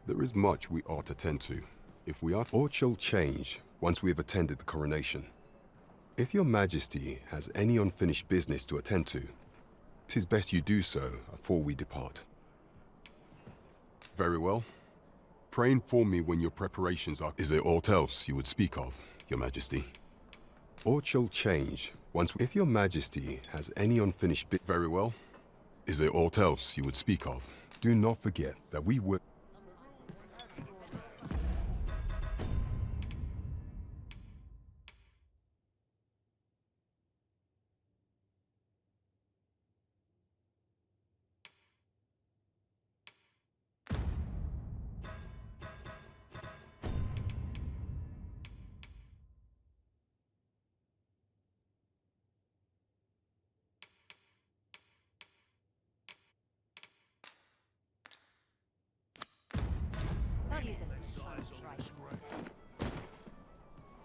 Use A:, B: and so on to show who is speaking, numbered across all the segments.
A: There is much we ought to tend to, if we are, or shall change once we have attended the coronation. If your majesty has any unfinished business to attend to, 'tis best you do so afore we depart. Very well. Pray inform me when your preparations are... Is there aught else you would speak of, your majesty? Aught shall change once... If your majesty has any unfinished bit... Very well. Is there aught else you would speak of? Do not forget that we were...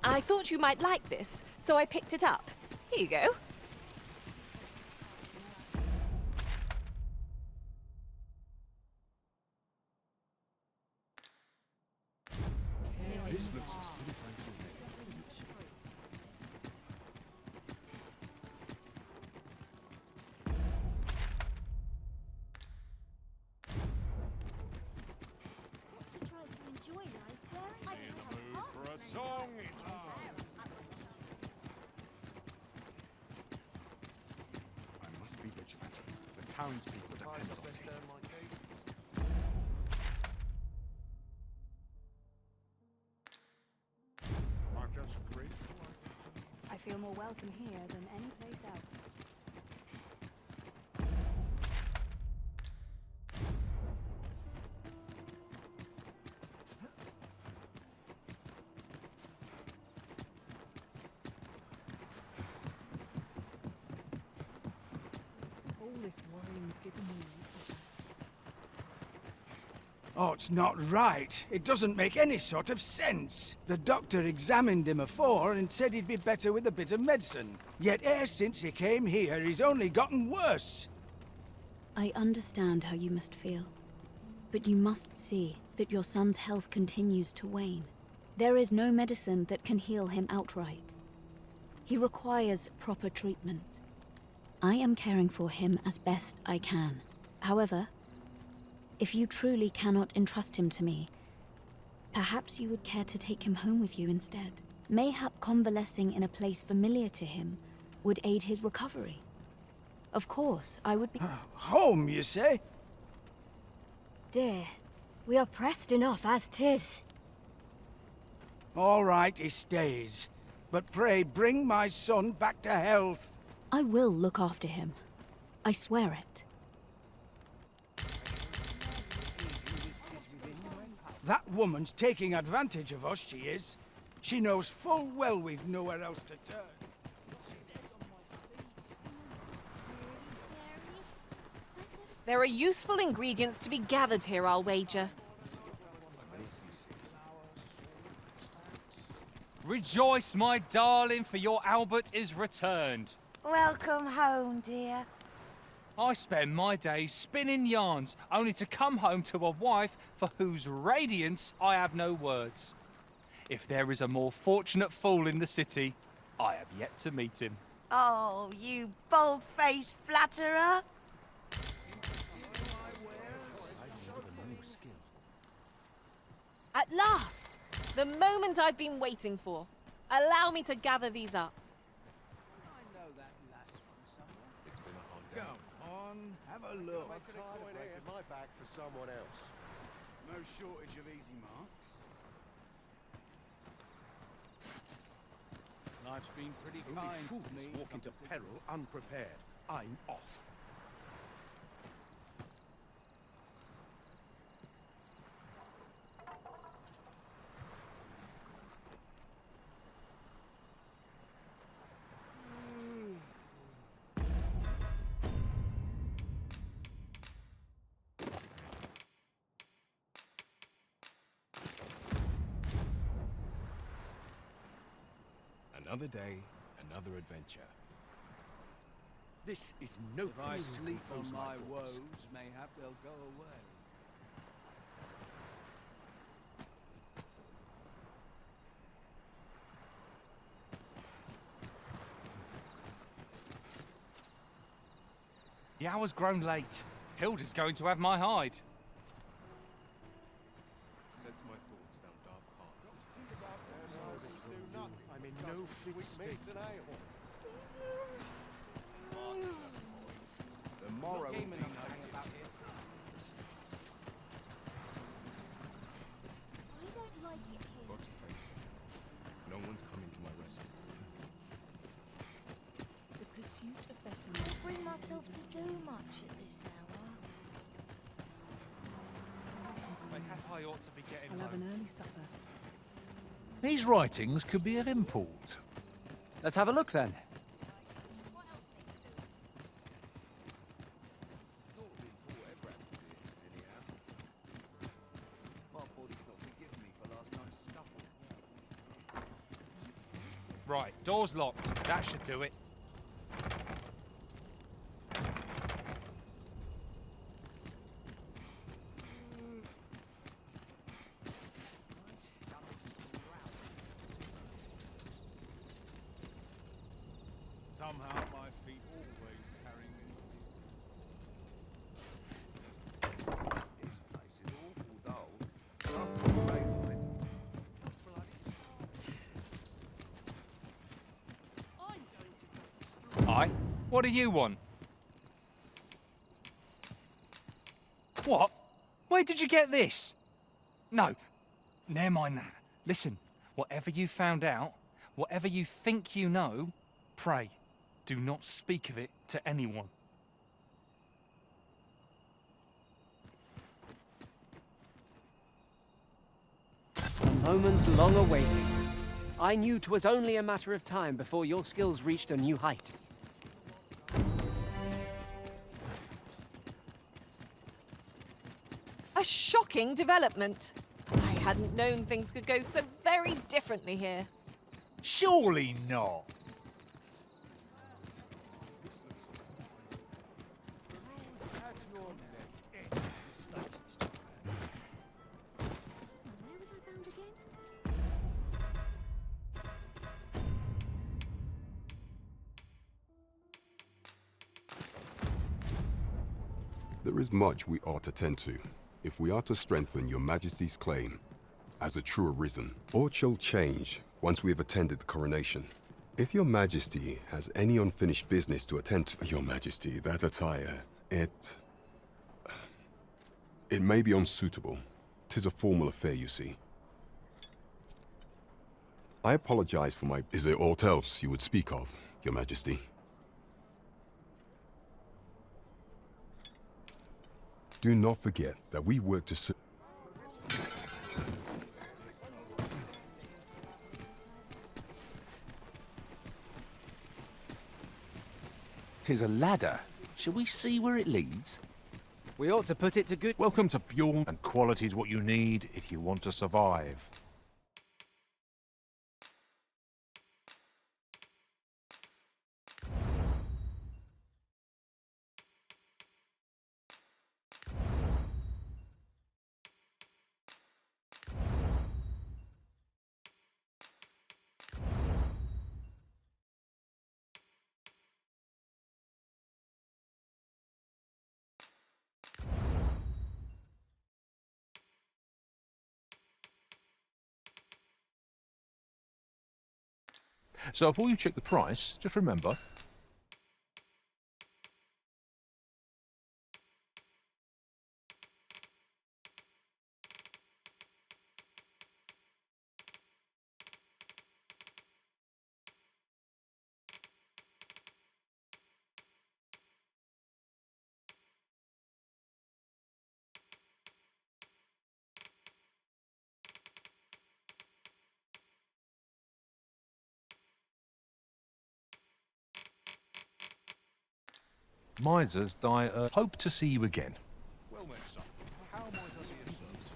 B: I thought you might like this, so I picked it up. Here you go.
C: This looks as good a place as any. For a song, I must be vigilant. The townspeople depend on me. I'm just grateful.
D: I feel more welcome here than any place else.
E: All this worrying's given me.
F: Oh, it's not right. It doesn't make any sort of sense. The doctor examined him afore and said he'd be better with a bit of medicine. Yet e'er since he came here, he's only gotten worse.
D: I understand how you must feel. But you must see that your son's health continues to wane. There is no medicine that can heal him outright. He requires proper treatment. I am caring for him as best I can. However, if you truly cannot entrust him to me, perhaps you would care to take him home with you instead. Mayhap convalescing in a place familiar to him would aid his recovery. Of course, I would be...
F: Home, you say?
E: Dear, we are pressed enough as 'tis.
F: All right, he stays. But pray bring my son back to health.
D: I will look after him. I swear it.
F: That woman's taking advantage of us, she is. She knows full well we've nowhere else to turn.
B: There are useful ingredients to be gathered here, I'll wager.
G: Rejoice, my darling, for your Albert is returned.
H: Welcome home, dear.
G: I spend my days spinning yarns, only to come home to a wife for whose radiance I have no words. If there is a more fortunate fool in the city, I have yet to meet him.
H: Oh, you bold-faced flatterer.
B: At last! The moment I've been waiting for. Allow me to gather these up.
C: It's been a hard day.
F: Come on, have a look.
C: I'm tired of breaking my back for someone else.
I: No shortage of easy marks. Life's been pretty
C: Only
I: kind
C: fools
I: to me.
C: walk into peril unprepared. I'm off.
A: Another day, another adventure.
C: This is no
I: If I
C: place to
I: sleep on
C: compose
I: my
C: thoughts.
I: woes, mayhap they'll go away.
G: The hour's grown late. Hilda's going to have my hide.
C: Sets my thoughts down dark paths.
I: I'm in no fit state.
C: The morrow will be got to face it. No one's coming to my rescue.
D: The pursuit of betterment.
J: Bring myself to do much at this hour.
G: I ought to be getting
E: I'll have
G: home.
E: an early supper.
K: These writings could be of import. Let's have a look then.
G: Right, door's locked. That should do it.
I: Somehow my feet always carry me.
C: This place is awful dull. Something daylight.
G: Aye? What do you want? What? Where did you get this? No, never mind that. Listen, whatever you found out, whatever you think you know, pray, do not speak of it to anyone.
L: A moment long awaited. I knew 'twas only a matter of time before your skills reached a new height.
B: A shocking development. I hadn't known things could go so very differently here.
K: Surely not.
A: There is much we ought to tend to, if we are to strengthen your Majesty's claim as a true Arisen. Aught shall change once we have attended the coronation. If your Majesty has any unfinished business to attend to, your Majesty, that attire, it may be unsuitable. 'Tis a formal affair, you see. I apologize for my... Is there aught else you would speak of, your Majesty? Do not forget that we work to...
K: Tis a ladder. Shall we see where it leads?
L: We ought to put it to good...
K: Welcome to Bjorn, and quality's what you need if you want to survive. So before you check the price, just remember... Misers die early. Hope to see you again.
I: Well met, son. How might I be of service?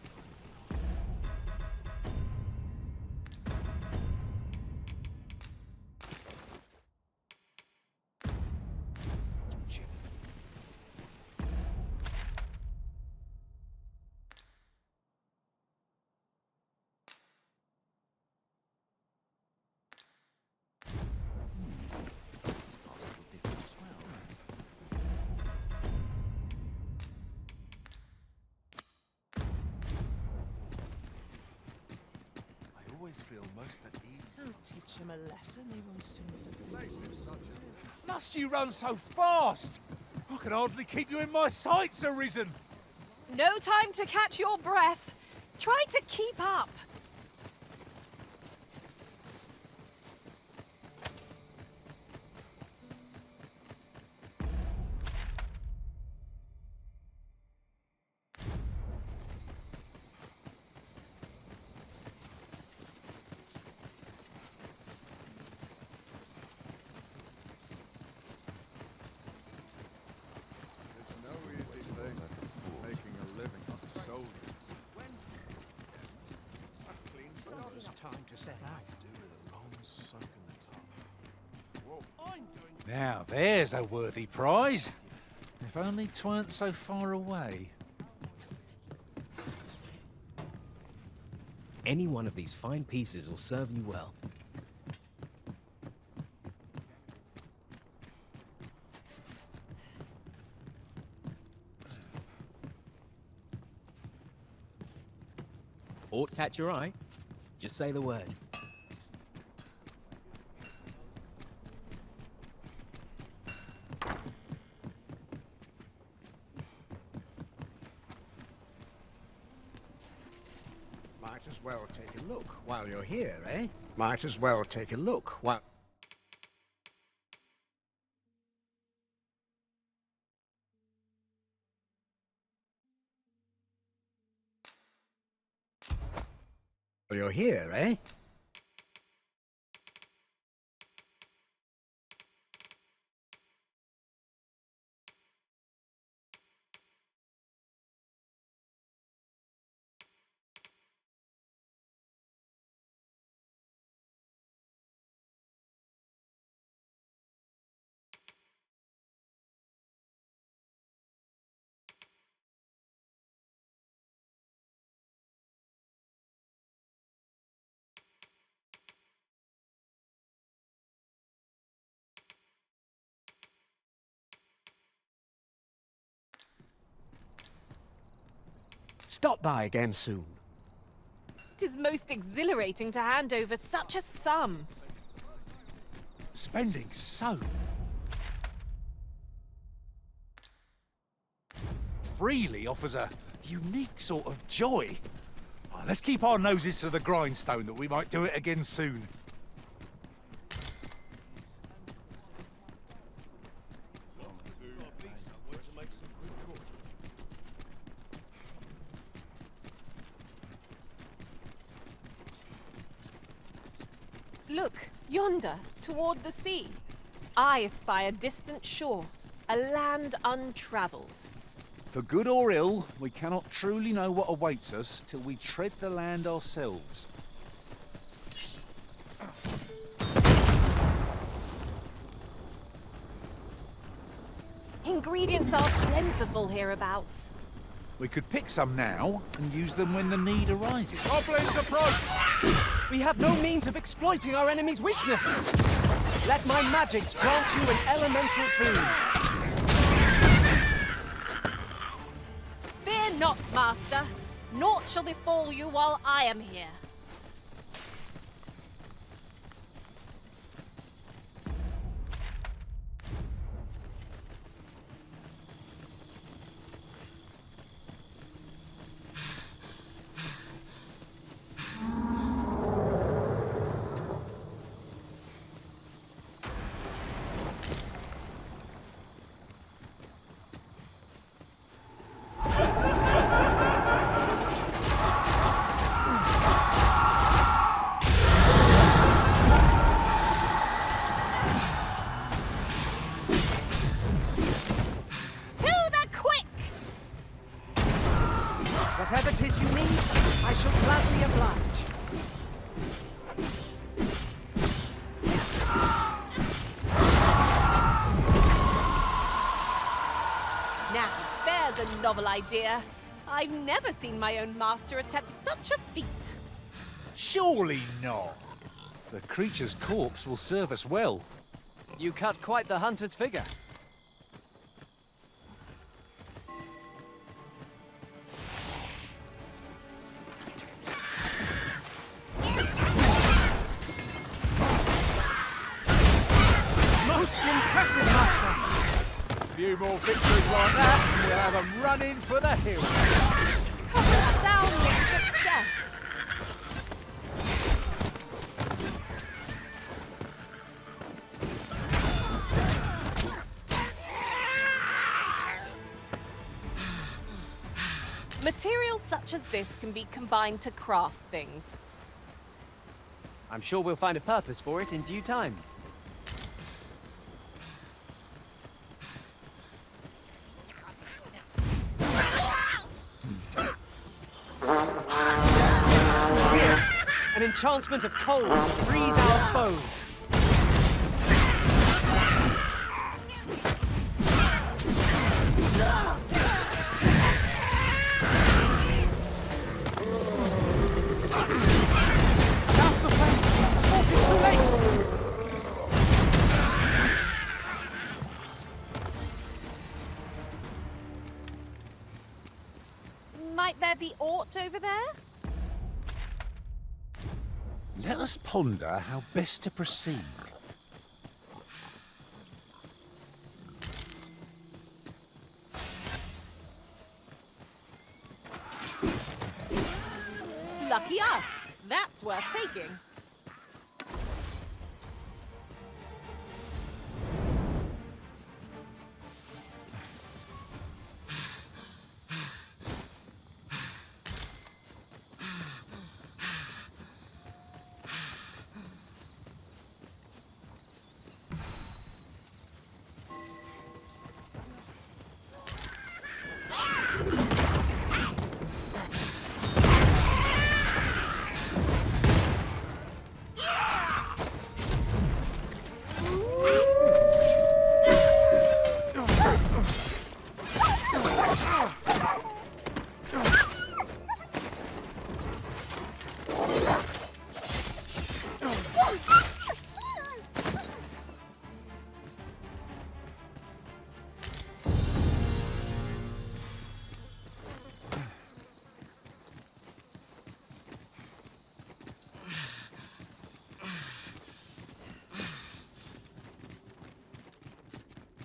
K: always feel most at ease.
J: Don't teach him a lesson, he won't soon forget.
K: Must you run so fast? I can hardly keep you in my sights, Arisen.
B: No time to catch your breath. Try to keep up.
I: It's no easy thing, making a living as a soldier.
J: Almost time to set out.
K: Now, there's a worthy prize. If only 'tweren't so far away.
M: Any one of these fine pieces will serve you well. Ought catch your eye? Just say the word.
F: Might as well take a look while you're here, eh? Might as well take a look while... You're here, eh? Stop by again soon.
B: It is most exhilarating to hand over such a sum.
K: Spending so freely offers a unique sort of joy. Oh, let's keep our noses to the grindstone that we might do it again soon.
B: Look, yonder, toward the sea. I espy a distant shore, a land untravelled.
K: For good or ill, we cannot truly know what awaits us till we tread the land ourselves.
B: Ingredients are plentiful hereabouts.
K: We could pick some now and use them when the need arises.
L: Goblins approach! We have no means of exploiting our enemy's weakness. Let my magics grant you an elemental boon.
B: Fear not, master. Naught shall befall you while I am here.
L: Whatever 'tis you need, I shall gladly oblige.
B: Now, there's a novel idea. I've never seen my own master attempt such a feat.
K: Surely not. The creature's corpse will serve us well.
L: You cut quite the hunter's figure.
K: few more victories like that, and we'll have them running for the hills.
B: Astounding success! Materials such as this can be combined to craft things.
L: I'm sure we'll find a purpose for it in due time. An enchantment of cold to freeze our foes. That's the plan. Oh, it's too late.
B: Might there be aught over there?
K: Let us ponder how best to proceed.
B: Lucky us. That's worth taking.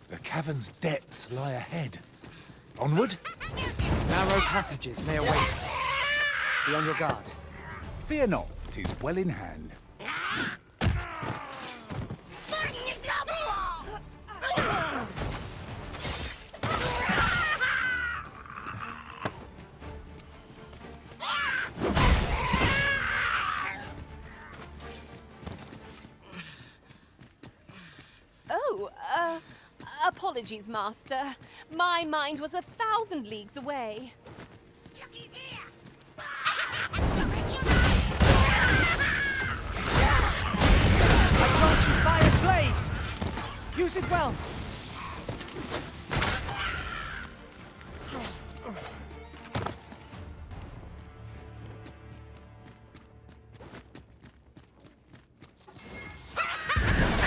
K: The cavern's depths lie ahead. Onward?
L: Narrow passages may await us. Be on your guard.
K: Fear not, 'tis well in hand.
B: Apologies, Master. My mind was 1,000 leagues away.
L: I grant you fire's blaze! Use it well!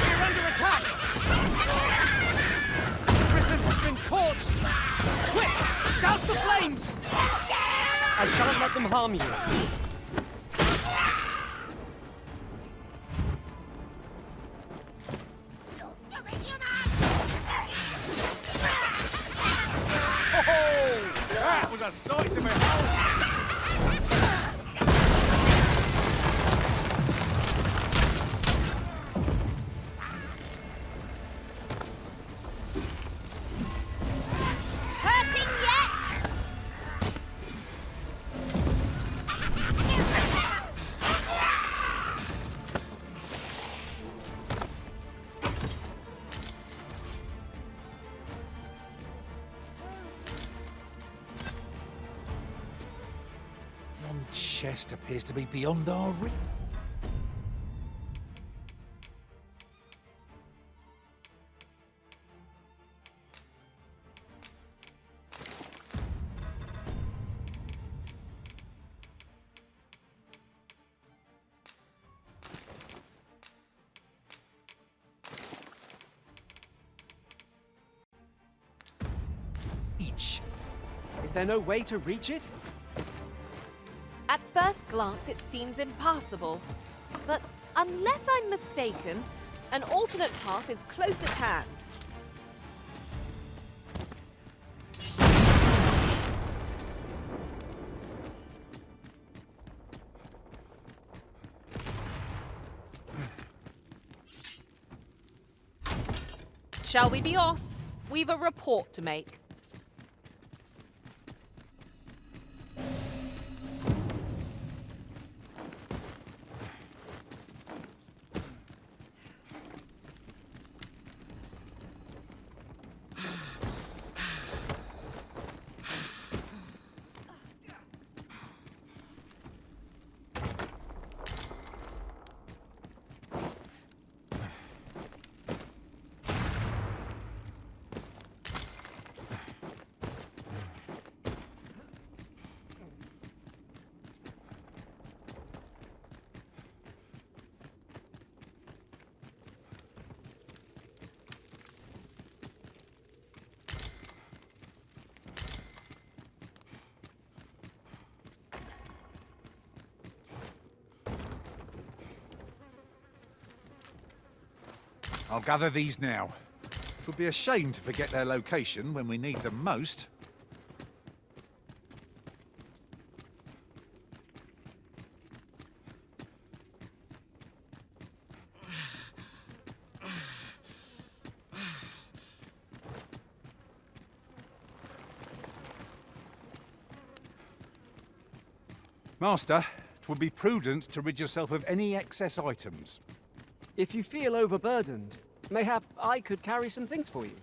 L: We're under attack! Arisen has been torched! Quick! Douse the flames! I shan't let them harm you.
K: That was a sight to behold!
B: Hurting yet?
K: Yon chest appears to be beyond our reach.
L: Is there no way to reach it?
B: At first glance, it seems impassable. But unless I'm mistaken, an alternate path is close at hand. Shall we be off? We've a report to make.
K: I'll gather these now. It would be a shame to forget their location when we need them most. Master, it would be prudent to rid yourself of any excess items.
L: If you feel overburdened, mayhap I could carry some things for you.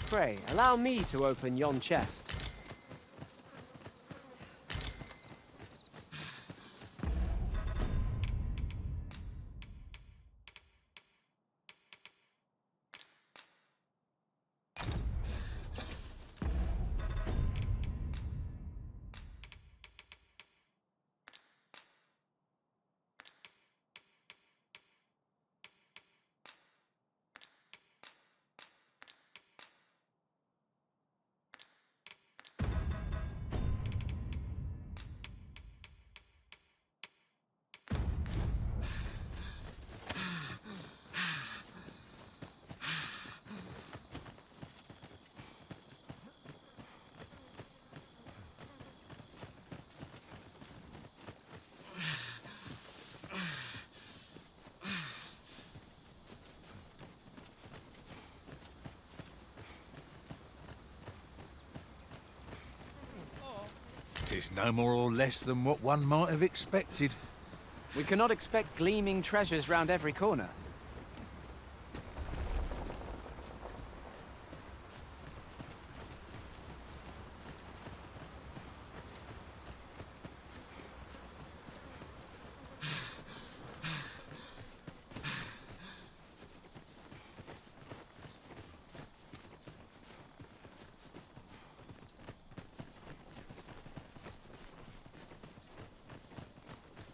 L: Pray, allow me to open yon chest.
K: Tis no more or less than what one might have expected.
L: We cannot expect gleaming treasures round every corner.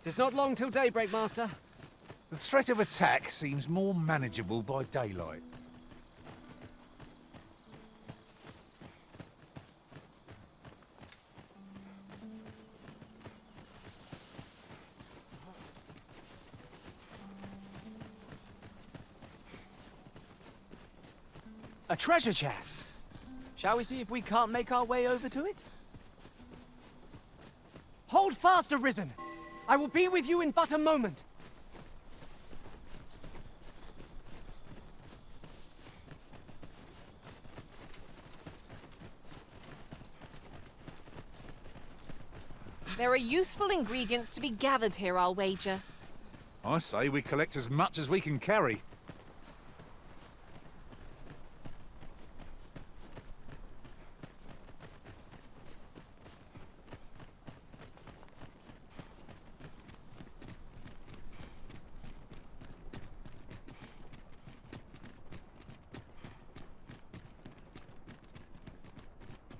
L: Tis not long till daybreak, Master.
K: The threat of attack seems more manageable by daylight.
L: A treasure chest! Shall we see if we can't make our way over to it? Hold fast, Arisen! I will be with you in but a moment.
B: There are useful ingredients to be gathered here, I'll wager.
K: I say we collect as much as we can carry.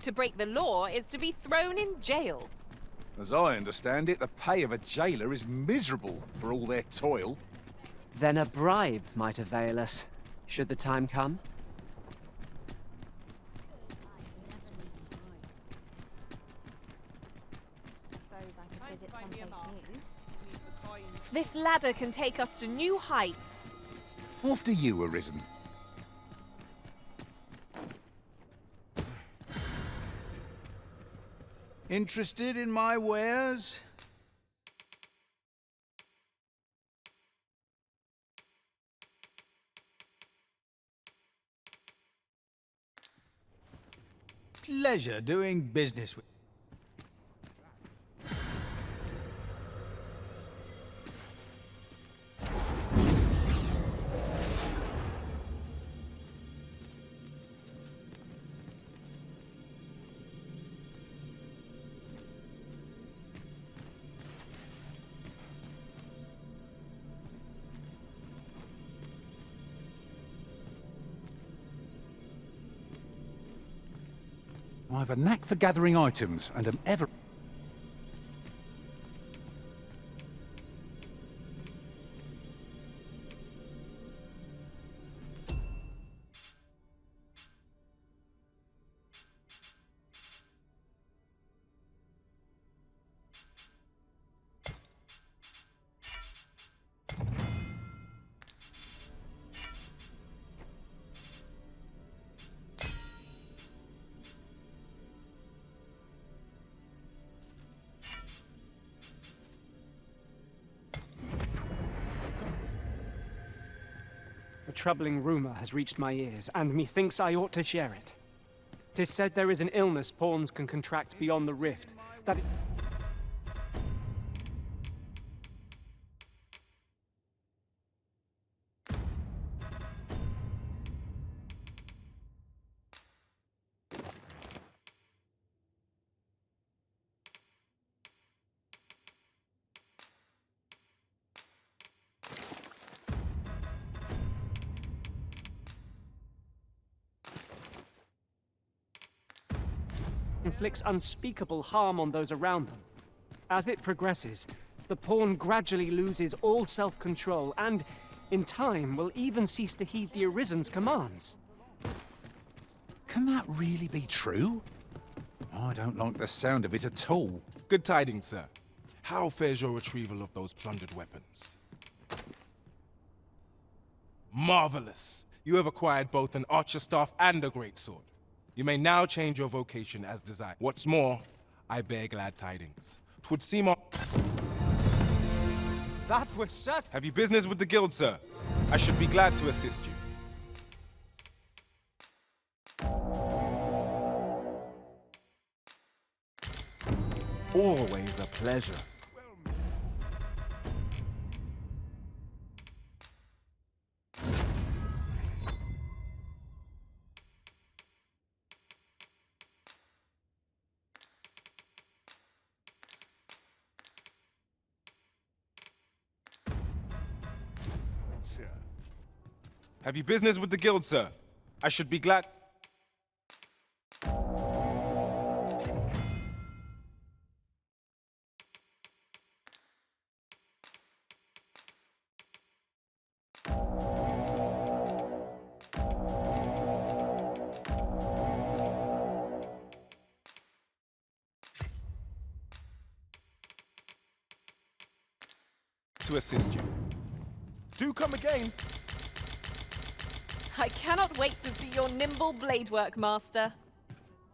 B: To break the law is to be thrown in jail.
K: As I understand it, the pay of a jailer is miserable for all their toil.
L: Then a bribe might avail us. Should the time come?
D: Suppose I could visit someplace new.
B: This ladder can take us to new heights.
K: After you, Arisen.
F: Interested in my wares? Pleasure doing business with.
K: I have a knack for gathering items and am ever...
L: A troubling rumor has reached my ears, and methinks I ought to share it. 'Tis said there is an illness pawns can contract beyond the rift, that it... inflicts unspeakable harm on those around them. As it progresses, the pawn gradually loses all self-control and, in time, will even cease to heed the Arisen's commands.
K: Can that really be true? I don't like the sound of it at all.
N: Good tidings, sir. How fares your retrieval of those plundered weapons? Marvelous! You have acquired both an archer staff and a greatsword. You may now change your vocation as desired. What's more, I bear glad tidings. 'Twould seem
L: That was certain.
N: Have you business with the guild, sir? I should be glad to assist you. Always a pleasure. Have you business with the guild, sir? I should be glad. To assist you. Do come again.
B: I cannot wait to see your nimble blade work, Master.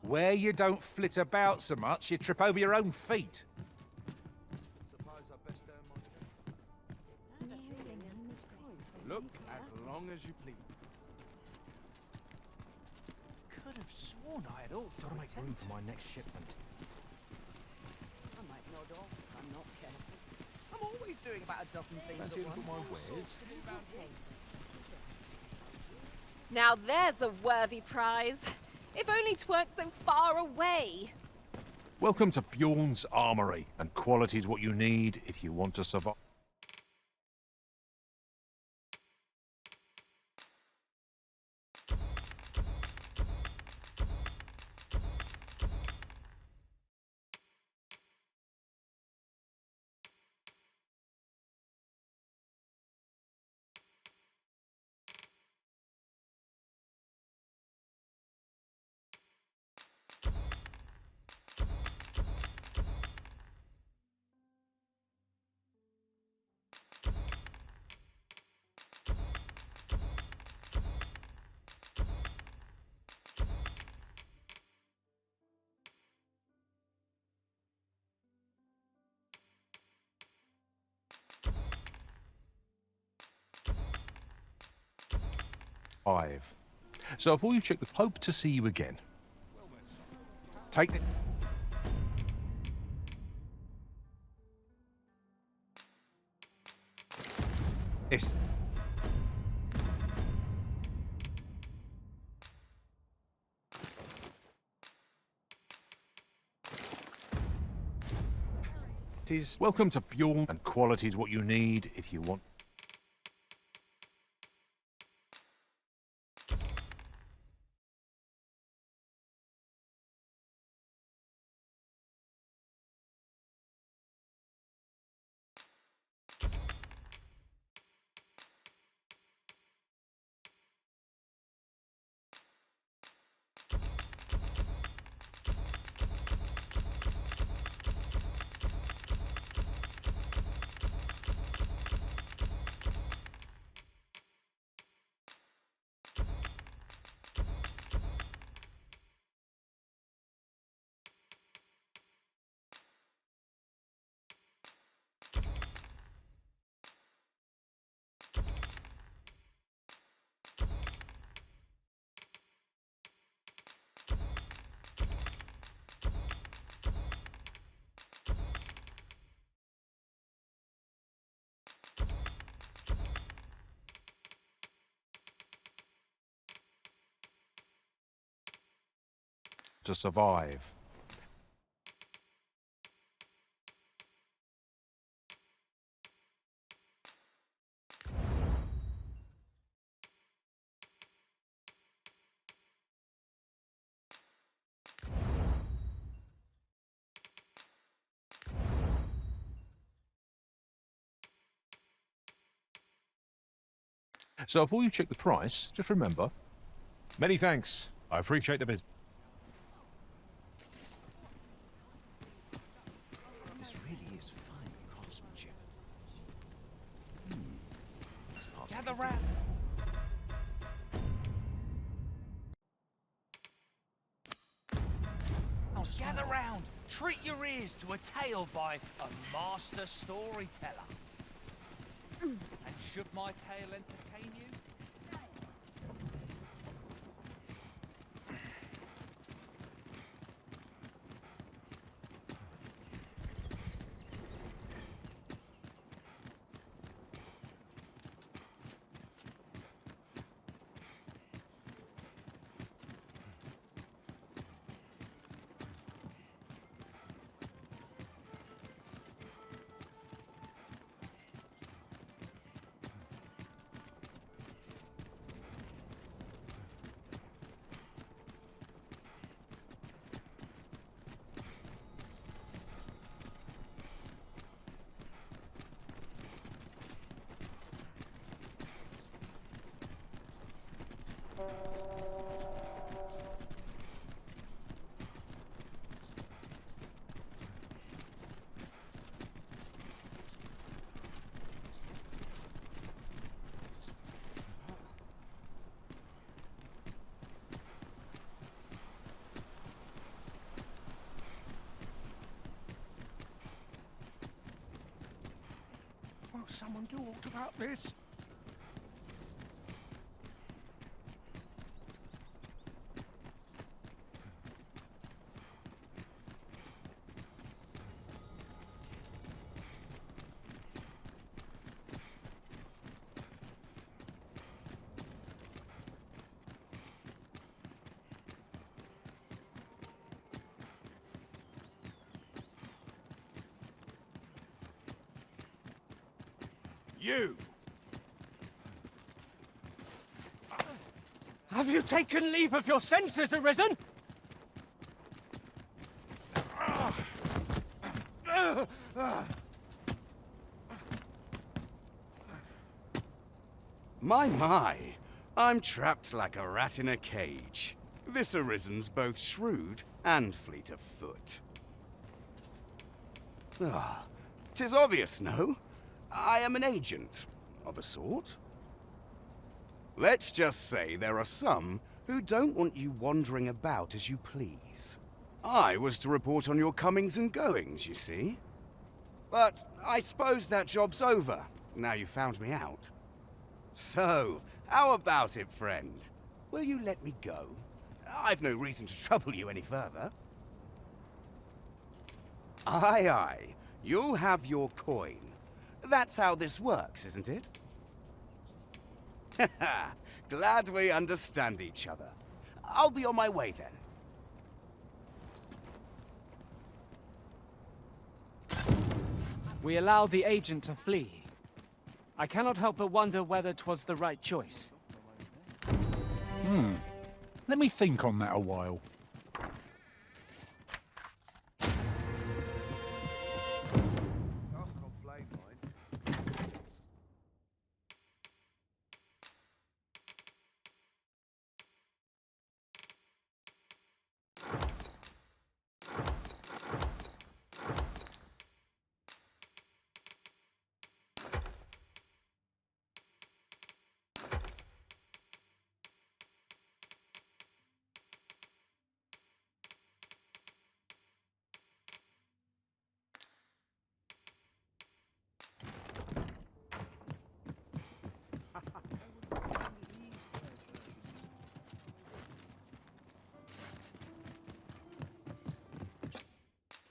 K: Where you don't flit about so much, you trip over your own feet.
N: Look as long as you please.
J: Could have sworn I had ought to make room for my next shipment.
H: I might nod off if I'm not careful. I'm always doing about a dozen things at once.
B: Now there's a worthy prize. If only 'tweren't so far away.
O: Welcome to Bjorn's Armory, and quality's what you need if you want to survive. survive. So before you check the hope to see you again. Take the...
K: It's...
O: Welcome to Bjorn, and quality is what you need if you want. To survive. So before you check the price, just remember, many thanks. I appreciate the business.
J: This really is fine craftsmanship.
G: Gather round. Gather round. Treat your ears to a tale by a master storyteller. And should my tale entertain you?
F: Won't someone do aught about this?
L: You! Have you taken leave of your senses, Arisen?
P: My, I'm trapped like a rat in a cage. This Arisen's both shrewd and fleet of foot. Ah, 'tis obvious, no? I am an agent, of a sort. Let's just say there are some who don't want you wandering about as you please. I was to report on your comings and goings, you see. But I suppose that job's over, now you found me out. So, How about it, friend? Will you let me go? I've no reason to trouble you any further. Aye, aye. You'll have your coin. That's how this works, isn't it? Glad we understand each other. I'll be on my way then.
L: We allowed the agent to flee. I cannot help but wonder whether 'twas the right choice.
K: Let me think on that a while.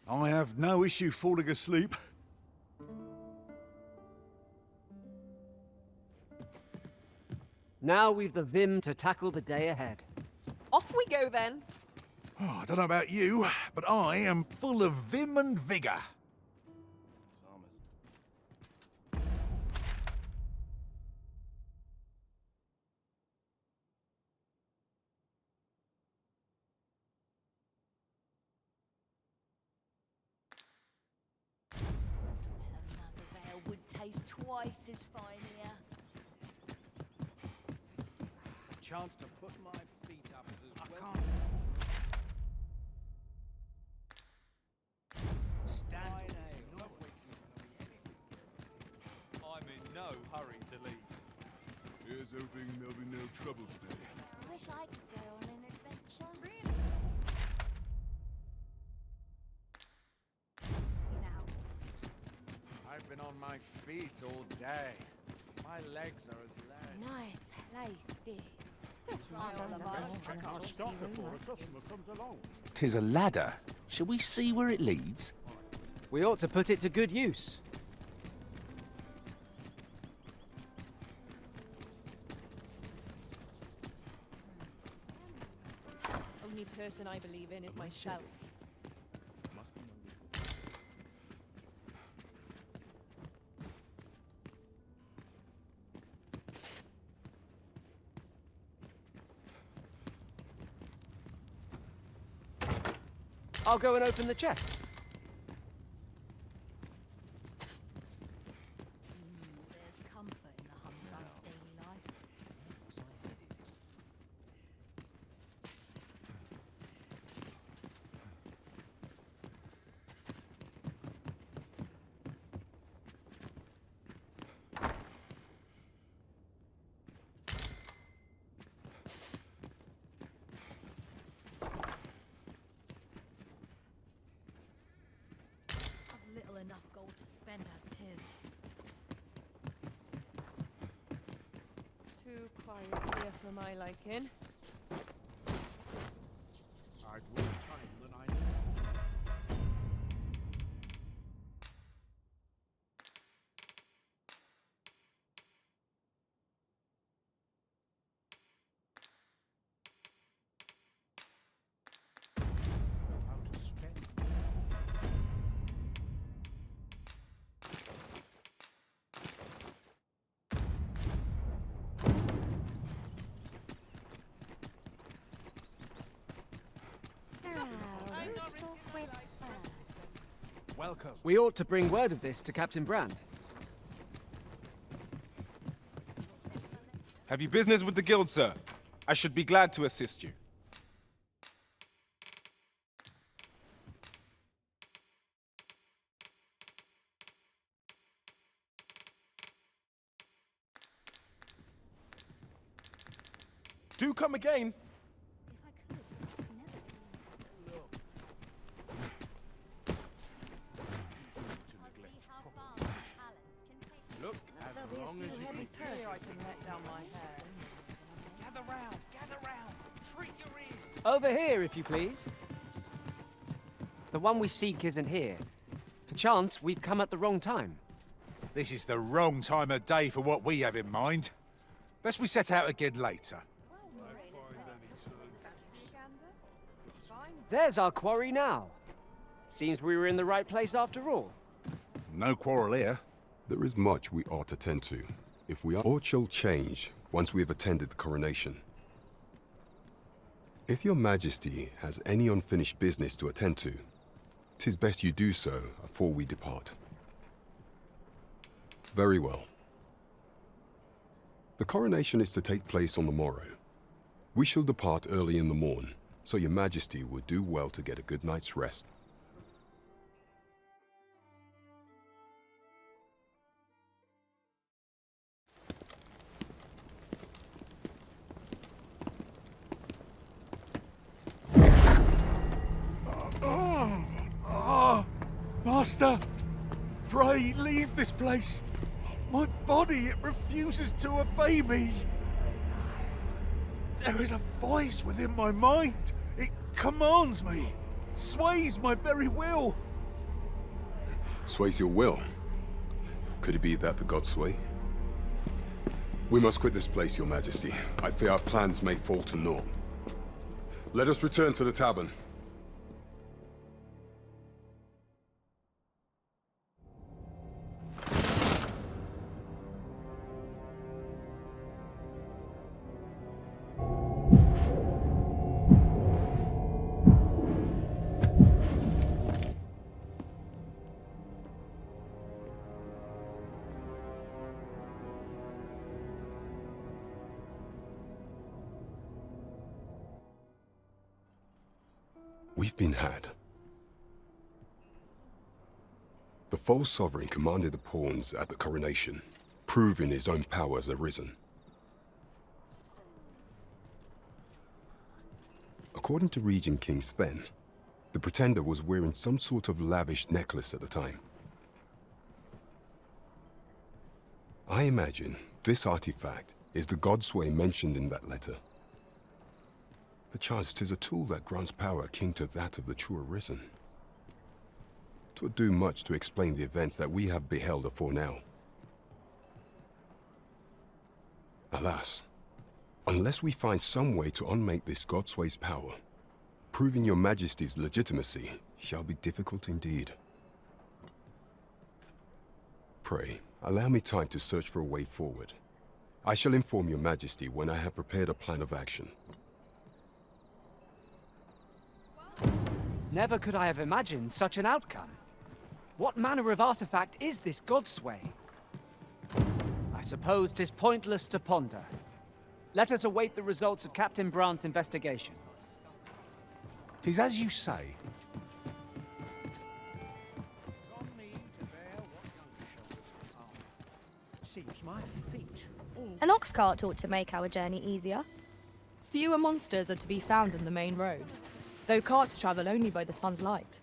K: I have no issue falling asleep.
L: Now we've the vim to tackle the day ahead.
B: Off we go then.
K: Oh, I don't know about you, but I am full of vim and vigour.
Q: Would taste twice as fine here.
I: Chance to put my feet up as well.
G: Stand. I'm in no hurry to leave.
C: Here's hoping there'll be no trouble today.
Q: I wish I could go on an adventure.
I: I've been on my feet all day. My legs are as loud.
Q: Nice place, this.
I: I can't stop before a customer comes along.
K: 'Tis a ladder. Shall we see where it leads?
L: We ought to put it to good use.
B: Only person I believe in is myself.
L: I'll go and open the chest.
Q: There's comfort in the humdrum of daily life. Little enough gold to spend as 'tis.
B: Too quiet here for my liking.
I: I'd more time than I know. How to spend.
L: Welcome. We ought to bring word of this to Captain Brand.
N: Have you business with the guild, sir? I should be glad to assist you. Do come again.
I: Look, as long as you can
H: I can let down my hair.
L: Over here, if you please. The one we seek isn't here. Perchance we've come at the wrong time.
K: This is the wrong time of day for what we have in mind. Best we set out again later.
L: There's our quarry now. Seems we were in the right place after all.
K: No quarrel here.
A: There is much we ought to tend to, if we are, or shall change once we have attended the coronation. If your majesty has any unfinished business to attend to, 'tis best you do so afore we depart. Very well. The coronation is to take place on the morrow. We shall depart early in the morn, so your majesty would do well to get a good night's rest.
K: Master, pray leave this place. My body, it refuses to obey me. There is a voice within my mind. It commands me, sways my very will.
A: Sways your will? Could it be that the gods sway? We must quit this place, your majesty. I fear our plans may fall to naught. Let us return to the tavern. We've been had. The false sovereign commanded the pawns at the coronation, proving his own power as Arisen. According to Regent King Sven, the pretender was wearing some sort of lavish necklace at the time. I imagine this artifact is the Godsway mentioned in that letter. Perchance 'tis a tool that grants power akin to that of the true Arisen. 'Twould do much to explain the events that we have beheld afore now. Alas, unless we find some way to unmake this Godsway's power, proving your majesty's legitimacy shall be difficult indeed. Pray, allow me time to search for a way forward. I shall inform your majesty when I have prepared a plan of action.
L: Never could I have imagined such an outcome. What manner of artifact is this Godsway? I suppose 'tis pointless to ponder. Let us await the results of Captain Brandt's investigation.
K: 'Tis as you say.
J: Seems my feet.
R: An ox cart ought to make our journey easier.
S: Fewer monsters are to be found on the main road, though carts travel only by the sun's light.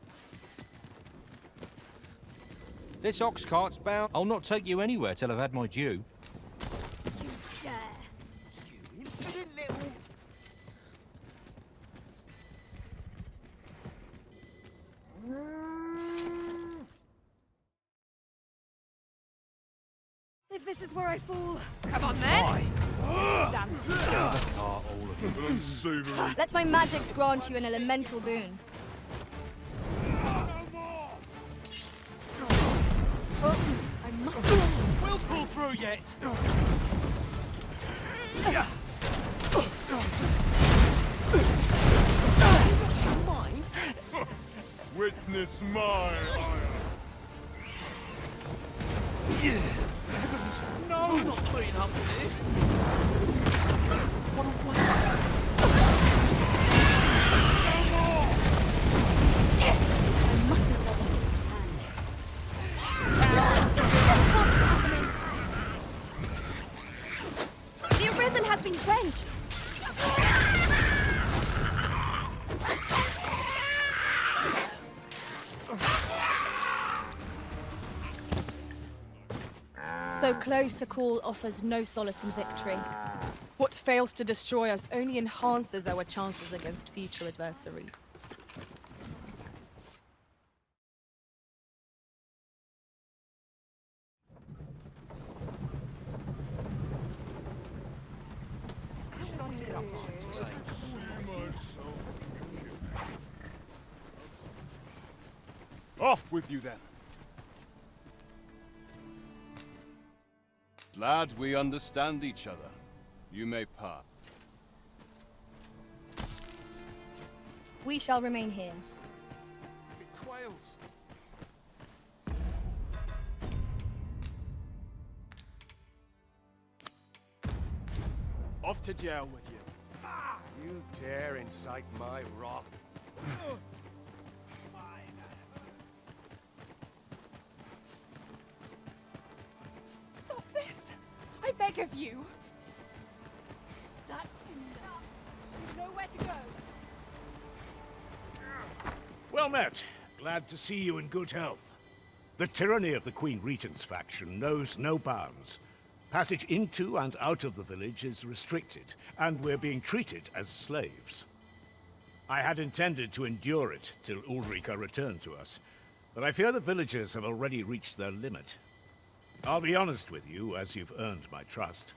O: This ox cart's bound. I'll not take you anywhere till I've had my due.
R: You dare.
H: You impudent little...
E: If this is where I fall,
S: Come on then!
R: Let my magics grant you an elemental boon. I must.
J: We'll pull through yet.
C: Witness my ire.
J: Heavens, no, not putting up with this. What a waste.
R: I mustn't let this get the Arisen has been quenched. So close a call offers no solace in victory.
S: What fails to destroy us only enhances our chances against future adversaries.
C: Off with you then.
T: Glad we understand each other. You may part.
R: We shall remain here.
C: Quails. Off to jail with you.
I: You dare incite my wrath?
B: Stop this! I beg of you!
R: That's enough. You've nowhere to go.
U: Well met. Glad to see you in good health. The tyranny of the Queen Regent's faction knows no bounds. Passage into and out of the village is restricted, and we're being treated as slaves. I had intended to endure it till Ulrika returned to us, but I fear the villagers have already reached their limit. I'll be honest with you, as you've earned my trust.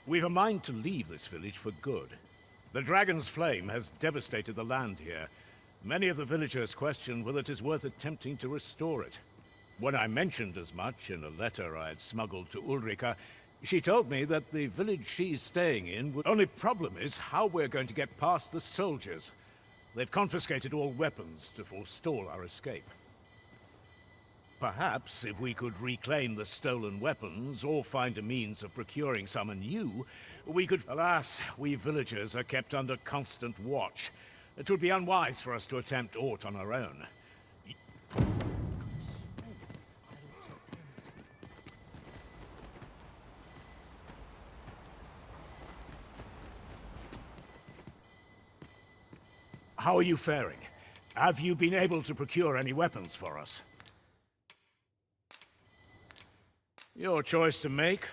U: We've a mind to leave this village for good. The Dragon's Flame has devastated the land here. Many of the villagers question whether it is worth attempting to restore it. When I mentioned as much in a letter I had smuggled to Ulrika, she told me that the village she's staying in would... Only problem is how we're going to get past the soldiers. They've confiscated all weapons to forestall our escape. Perhaps if we could reclaim the stolen weapons or find a means of procuring some anew, we could... Alas, we villagers are kept under constant watch. It would be unwise for us to attempt aught on our own. How are you faring? Have you been able to procure any weapons for us? Your choice to make.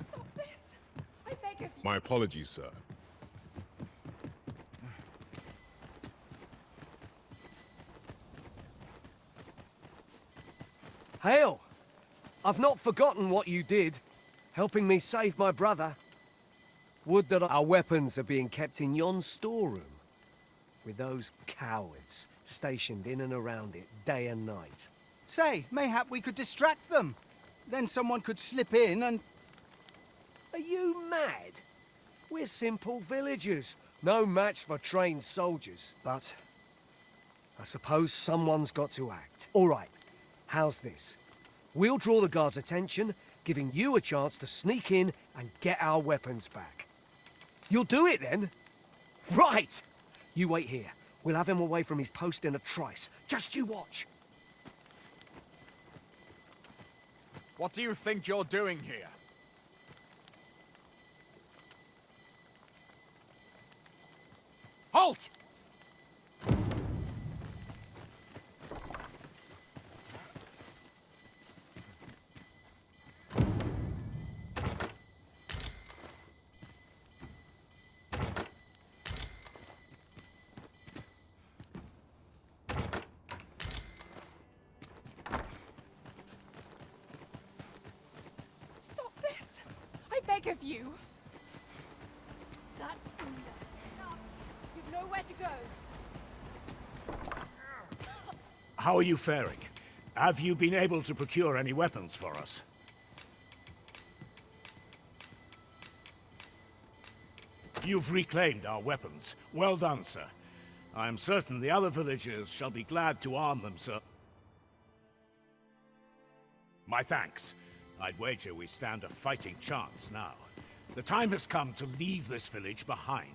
B: Stop this! I beg of you!
A: My apologies, sir.
J: Hail! I've not forgotten what you did, helping me save my brother. Would that our weapons are being kept in yon storeroom, with those cowards stationed in and around it day and night.
F: Say, mayhap we could distract them. Then someone could slip in and...
J: Are you mad? We're simple villagers, no match for trained soldiers. But I suppose someone's got to act. All right, how's this? We'll draw the guards' attention, giving you a chance to sneak in and get our weapons back. You'll do it then? Right! You wait here. We'll have him away from his post in a trice. Just you watch.
I: What do you think you're doing here? Halt!
B: Stop this! I beg of you!
R: That's enough. You've nowhere to go.
U: How are you faring? Have you been able to procure any weapons for us? You've reclaimed our weapons. Well done, sir. I am certain the other villagers shall be glad to arm themselves. My thanks. I'd wager we stand a fighting chance now. The time has come to leave this village behind.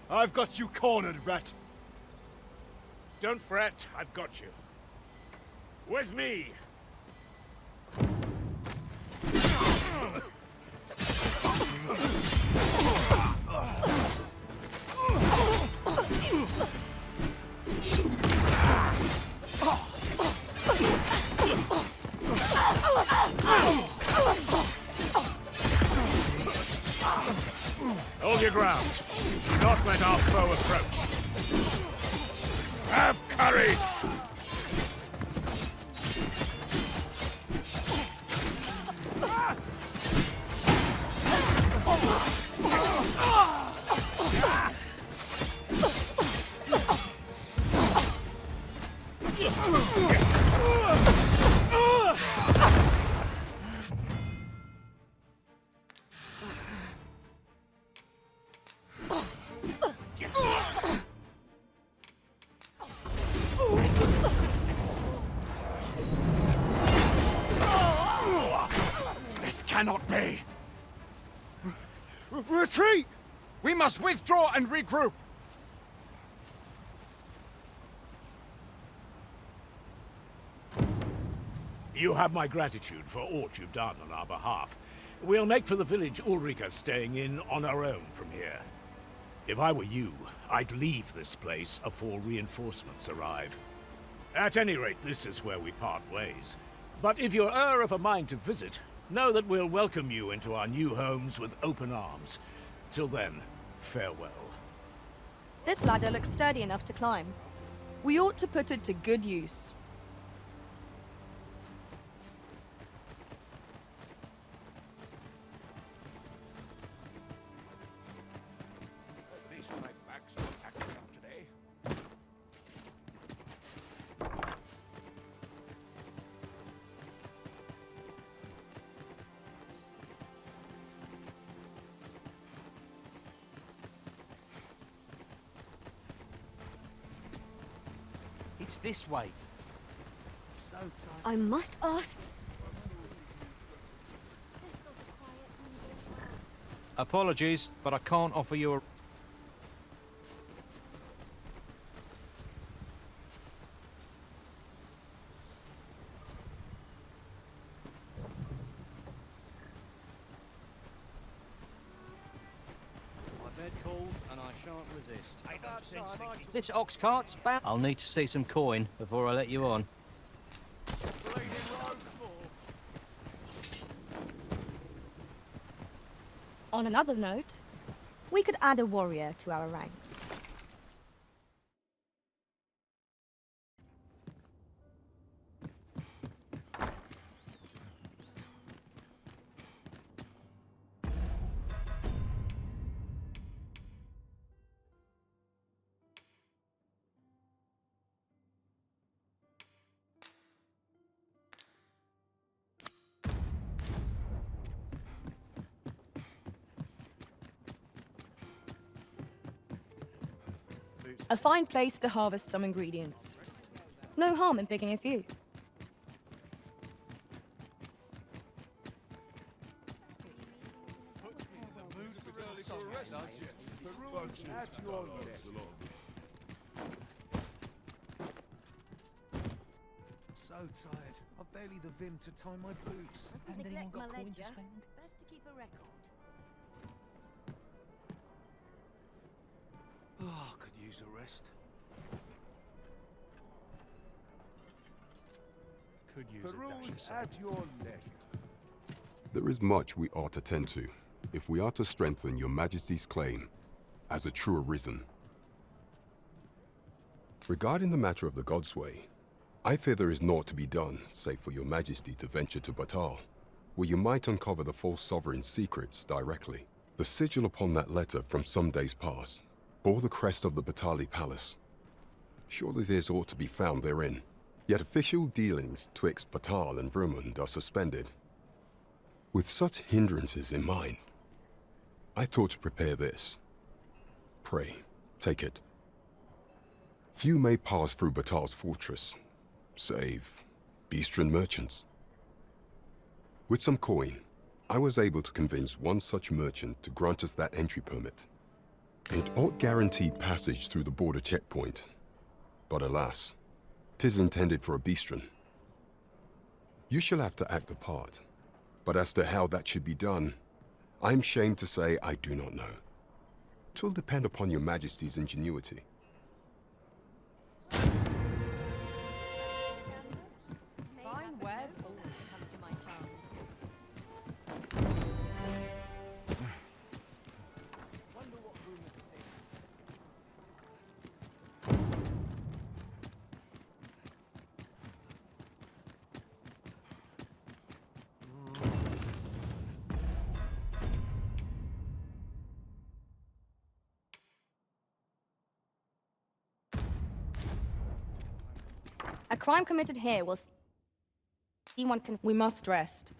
C: I've got you cornered, rat.
U: Don't fret, I've got you. With me! your ground. Do not let our foe approach. Have courage!
C: This cannot be! Retreat! We must withdraw and regroup!
U: You have my gratitude for aught you've done on our behalf. We'll make for the village Ulrika staying in on our own from here. If I were you, I'd leave this place afore reinforcements arrive. At any rate, this is where we part ways. But if you're of a mind to visit, know that we'll welcome you into our new homes with open arms. Till then, farewell.
S: This ladder looks sturdy enough to climb. We ought to put it to good use.
U: At least my back's not acting up today.
L: It's this way. So tight.
E: I must ask.
O: Apologies, but I can't offer you a...
M: My bed calls and I shan't resist.
L: This ox cart's bound. I'll need to see some coin before I let you on.
S: On another note, we could add a warrior to our ranks. A fine place to harvest some ingredients. No harm in picking a few.
V: So tired. I've barely the vim to tie my boots. Hasn't anyone got coin to spend?
E: Best to keep a record.
V: Oh, could use a rest.
C: Could use a dash at your leisure.
A: There is much we ought to tend to, if we are to strengthen your Majesty's claim as a true Arisen. Regarding the matter of the Godsway, I fear there is naught to be done, save for your Majesty to venture to Batal, where you might uncover the false sovereign's secrets directly. The sigil upon that letter from some days past bore the crest of the Batali Palace. Surely there's aught to be found therein. Yet official dealings twixt Batal and Vermund are suspended. With such hindrances in mind, I thought to prepare this. Pray, take it. Few may pass through Batal's fortress, save Beastren merchants. With some coin, I was able to convince one such merchant to grant us that entry permit. It ought guaranteed passage through the border checkpoint, but alas, 'tis intended for a Beastren. You shall have to act the part, but as to how that should be done, I am shamed to say I do not know. 'Twill depend upon your Majesty's ingenuity.
S: Fine wares always come to my charms.
M: Wonder
E: crime committed here will see one can.
S: We must rest.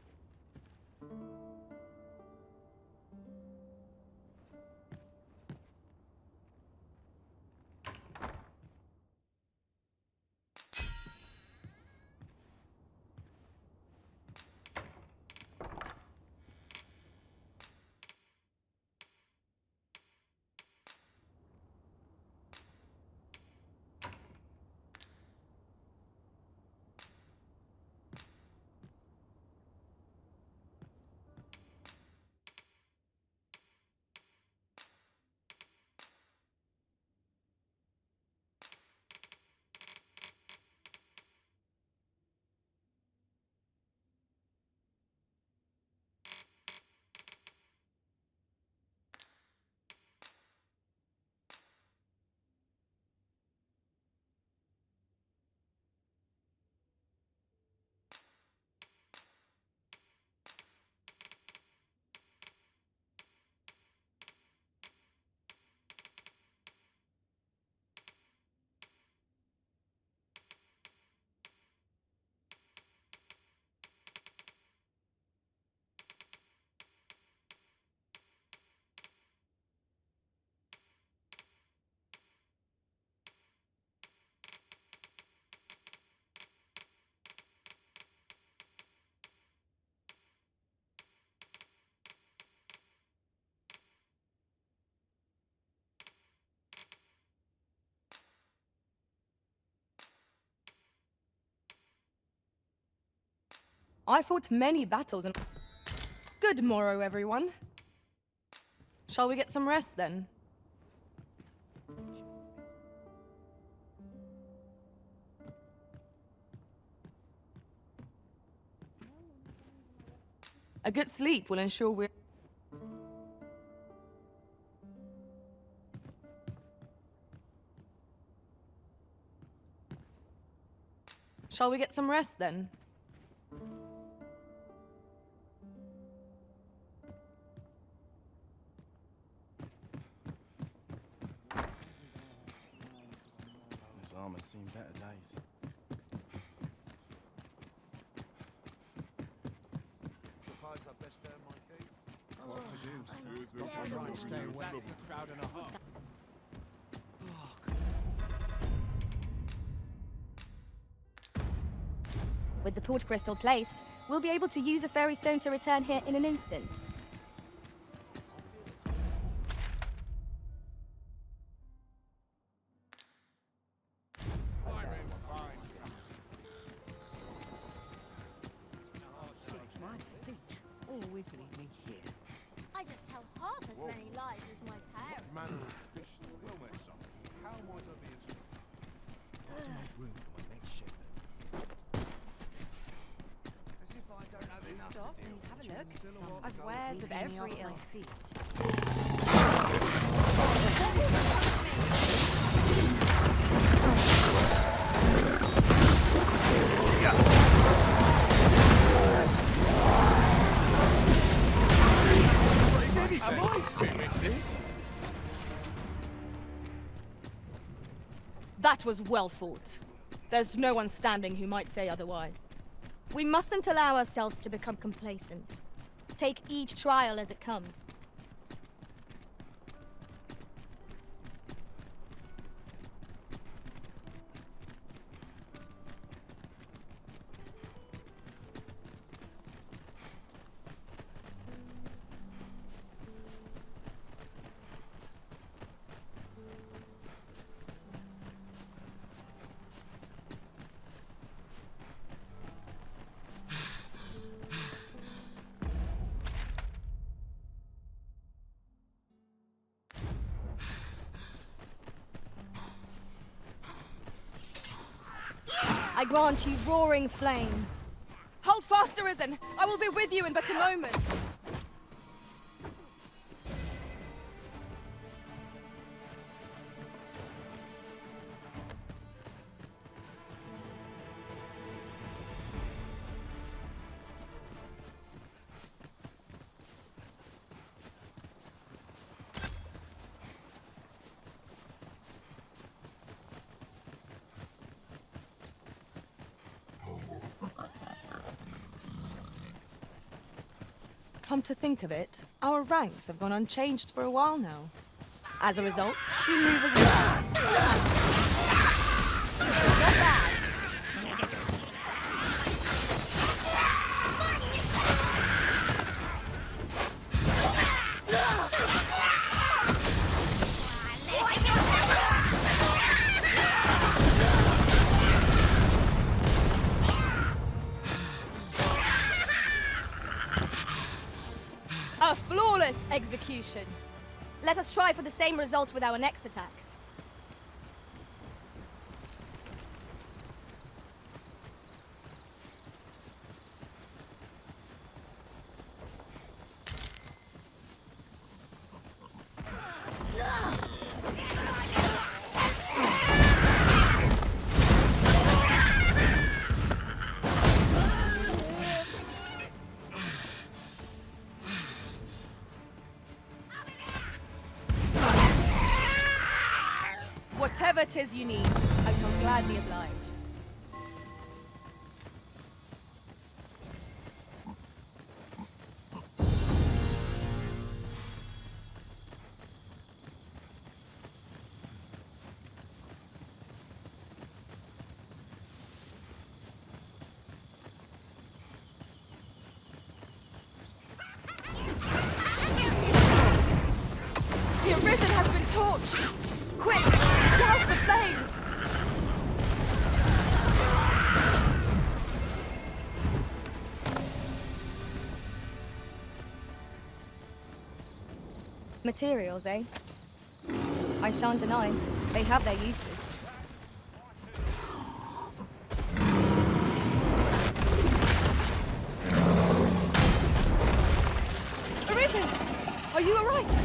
S: I fought many battles and... Good morrow, everyone. Shall we get some rest, then? A good sleep will ensure we're... Shall we get some rest, then?
V: This armor's seen better days.
M: Suppose I best earn my keep.
V: What to do?
M: Try and stay away. That's a crowd and a half.
E: With the port crystal placed, we'll be able to use a fairy stone to return here in an instant.
H: My feet always lead me here.
Q: I don't tell half as many lies as my parents.
V: Man of fish. Well met, son. How might I be of service? I have to make room for my next shipment.
H: As if I don't have enough
D: Stop
H: to do.
D: and have a look. I've wares of every ilk.
V: Am I sick with this?
S: That was well fought. There's no one standing who might say otherwise.
E: We mustn't allow ourselves to become complacent. Take each trial as it comes. I grant you roaring flame.
S: Hold fast, Arisen! I will be with you in but a moment! Come to think of it, our ranks have gone unchanged for a while now. As a result, we move as well. Not bad.
E: A flawless execution. Let us try for the same result with our next attack.
S: Whatever 'tis you need, I shall gladly oblige. The Arisen has been torched! Quick! Douse the flames! Materials, eh? I shan't deny, they have their uses. Arisen! Are you alright?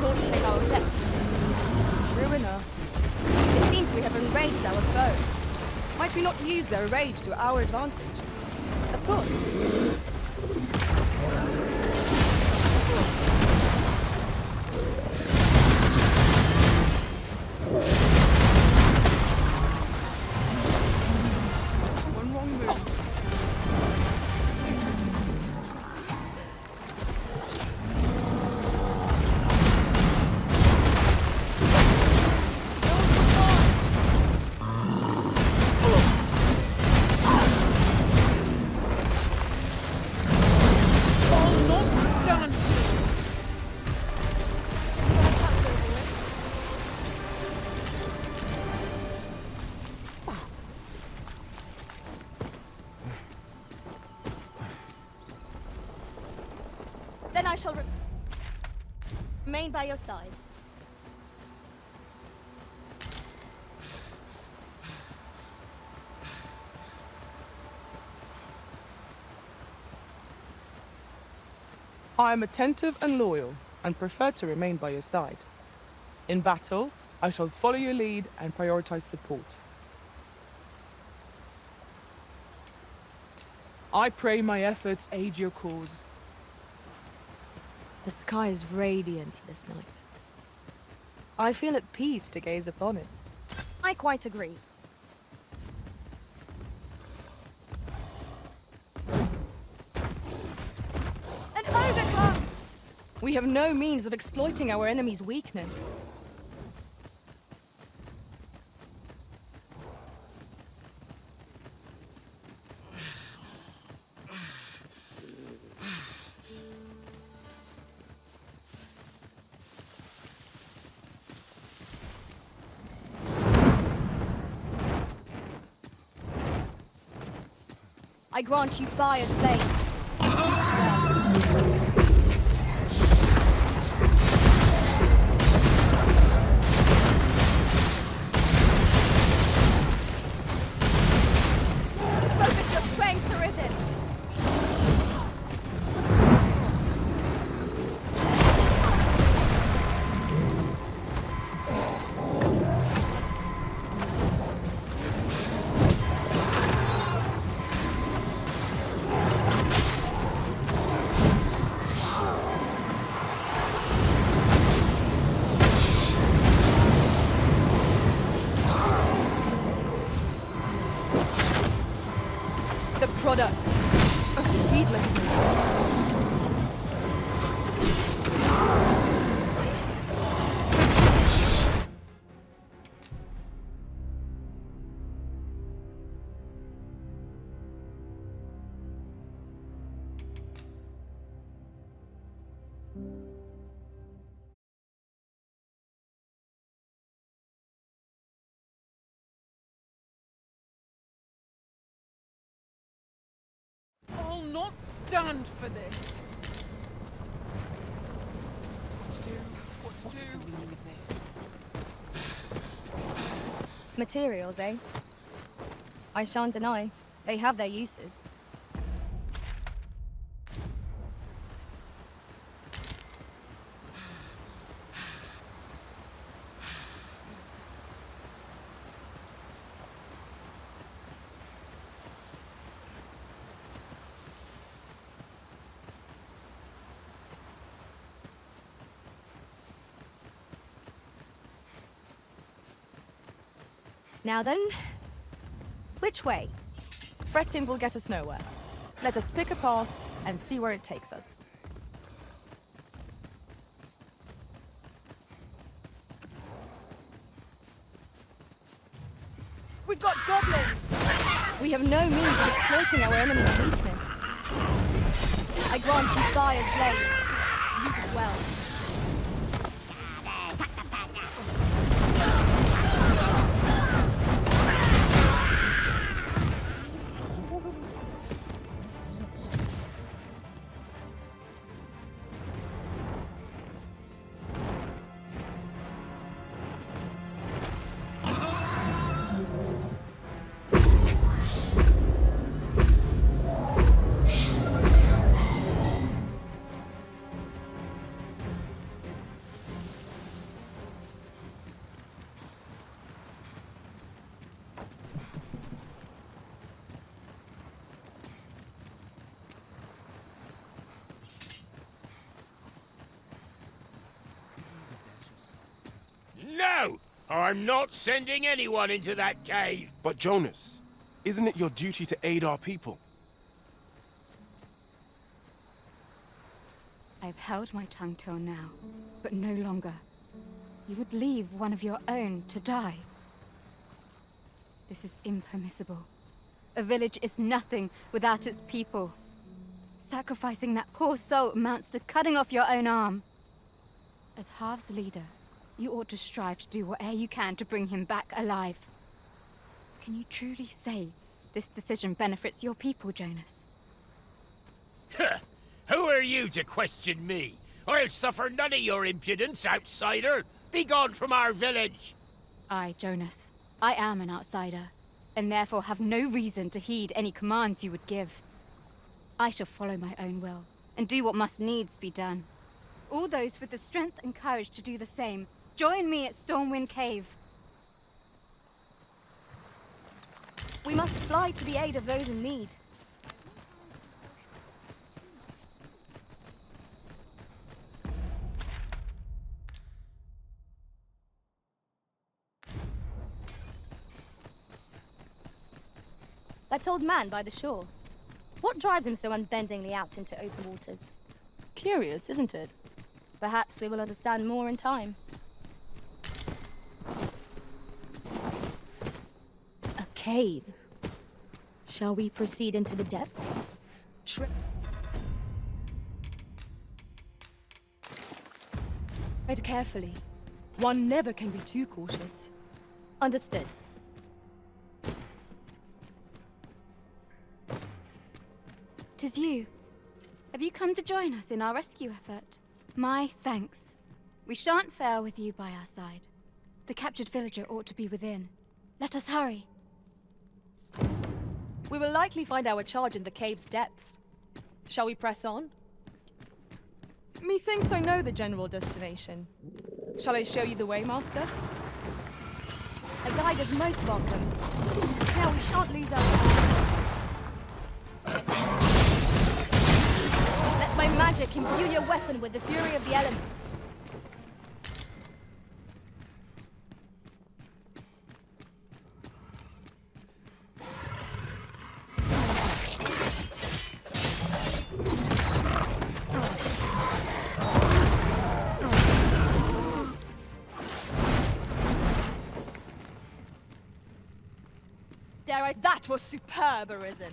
S: Lord save our best. True enough. It seems we have enraged our foe. Might we not use their rage to our advantage? Of course. One wrong move. Then I shall remain by your side.
G: I am attentive and loyal, and prefer to remain by your side. In battle, I shall follow your lead and prioritize support. I pray my efforts aid your cause.
S: The sky is radiant this night. I feel at peace to gaze upon it.
E: I quite agree.
S: An ogre comes! We have no means of exploiting our enemy's weakness.
E: I grant you fire's blade.
S: product of heedlessness.
R: I'll not stand for this. What to do with this?
S: Materials, eh? I shan't deny. They have their uses. Now then, which way? Fretting will get us nowhere. Let us pick a path and see where it takes us. We've got goblins! We have no means of exploiting our enemy's weakness. I grant you fire's blaze. Use it well.
N: No! I'm not sending anyone into that cave!
P: But Jonas, isn't it your duty to aid our people?
W: I've held my tongue till now, but no longer. You would leave one of your own to die. This is impermissible. A village is nothing without its people. Sacrificing that poor soul amounts to cutting off your own arm. As Half's leader, you ought to strive to do whatever you can to bring him back alive. Can you truly say this decision benefits your people, Jonas?
N: Who are you to question me? I'll suffer none of your impudence, outsider! Be gone from our village!
W: I, Jonas, I am an outsider, and therefore have no reason to heed any commands you would give. I shall follow my own will, and do what must needs be done. All those with the strength and courage to do the same, join me at Stormwind Cave.
S: We must fly to the aid of those in need. That old man by the shore. What drives him so unbendingly out into open waters? Curious, isn't it? Perhaps we will understand more in time. A cave. Shall we proceed into the depths?
G: Tread carefully. One never can be too cautious.
S: Understood.
W: Tis you. Have you come to join us in our rescue effort? My thanks. We shan't fail with you by our side. The captured villager ought to be within. Let us hurry.
G: We will likely find our charge in the cave's depths. Shall we press on? Methinks I know the general destination. Shall I show you the way, Master?
S: A guide is most welcome. Now we shan't lose our... Let my magic imbue your weapon with the fury of the elements.
E: Dare I? That was superb, Arisen.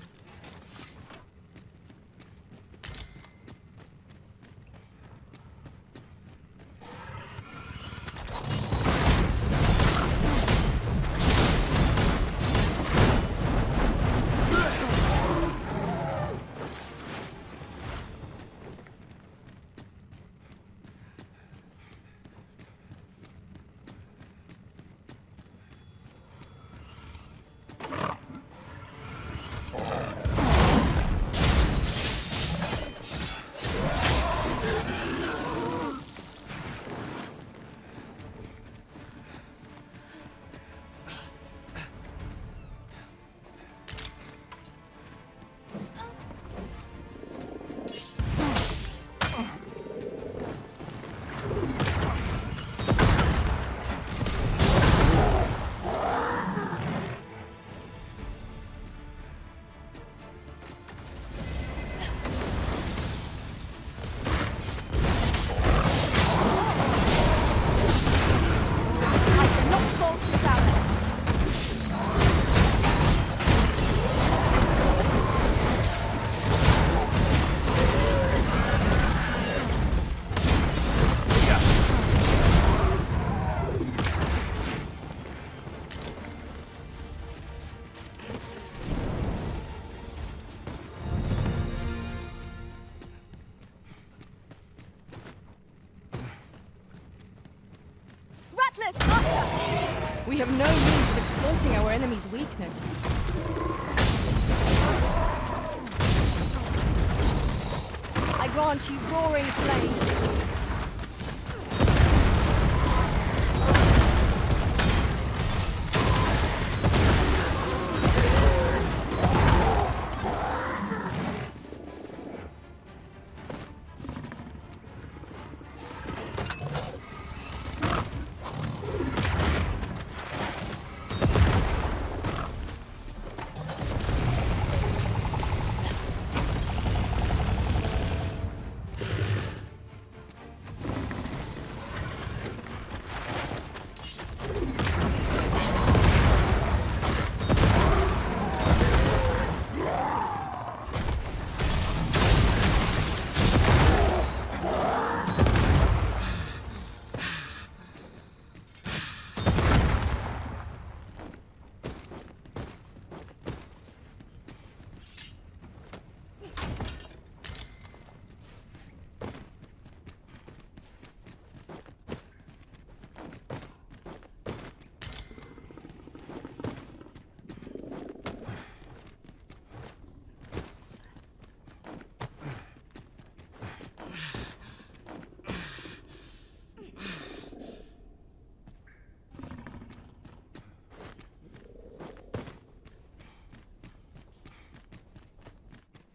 S: We have no means of exploiting our enemy's weakness.
E: I grant you roaring flame.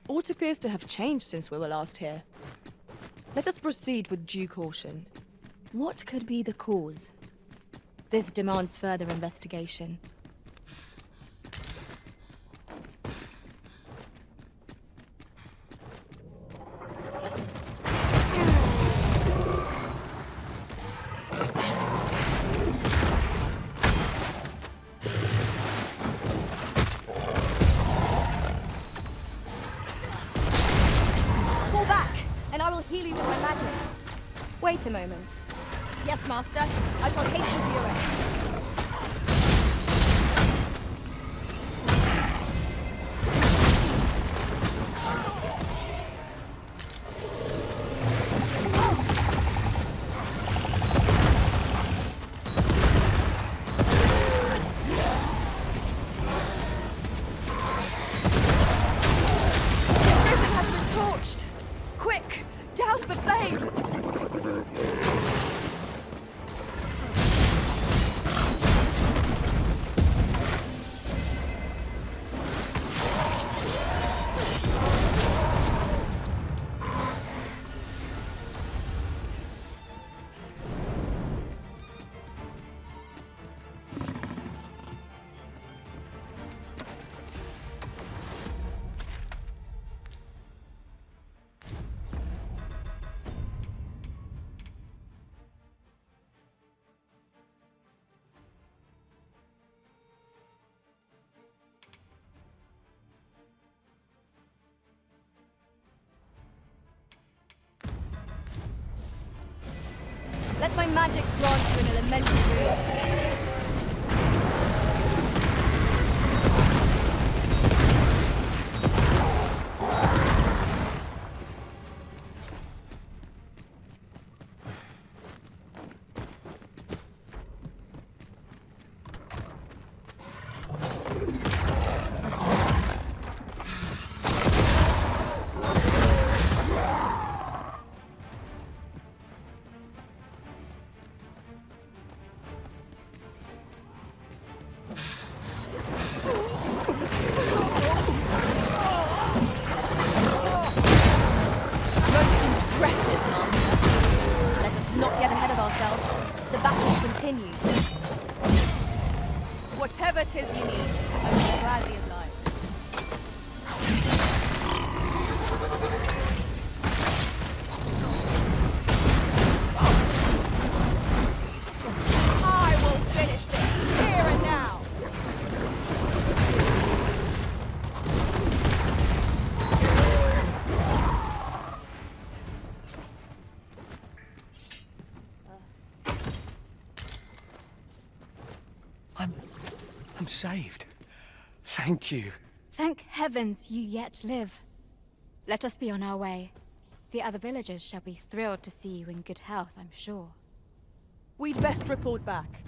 S: Aught appears to have changed since we were last here. Let us proceed with due caution. What could be the cause? This demands further investigation.
E: Wait a moment. Yes, Master. I shall hasten to your aid. my magic's grant you an elemental boon. Whatever 'tis you need, I will gladly oblige. I will finish this here and now.
J: I'm saved. Thank you.
W: Thank heavens you yet live. Let us be on our way. The other villagers shall be thrilled to see you in good health, I'm sure.
E: We'd best report back.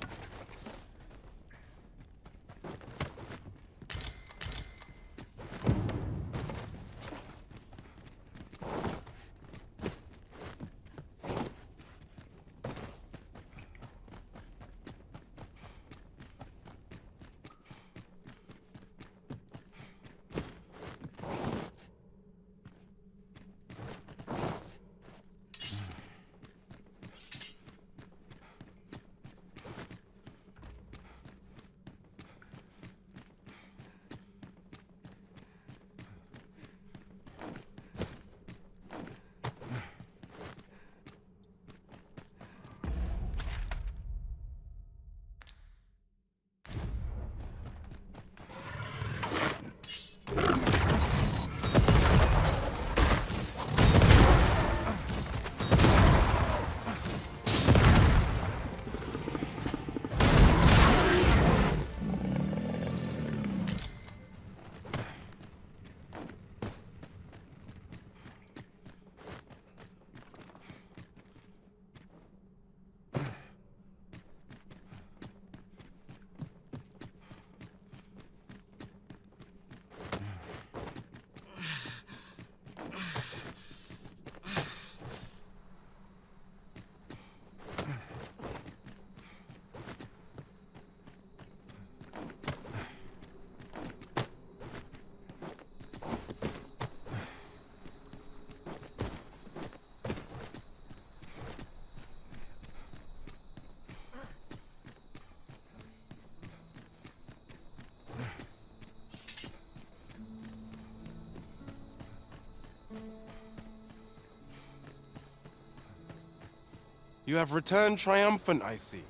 P: You have returned triumphant, I see.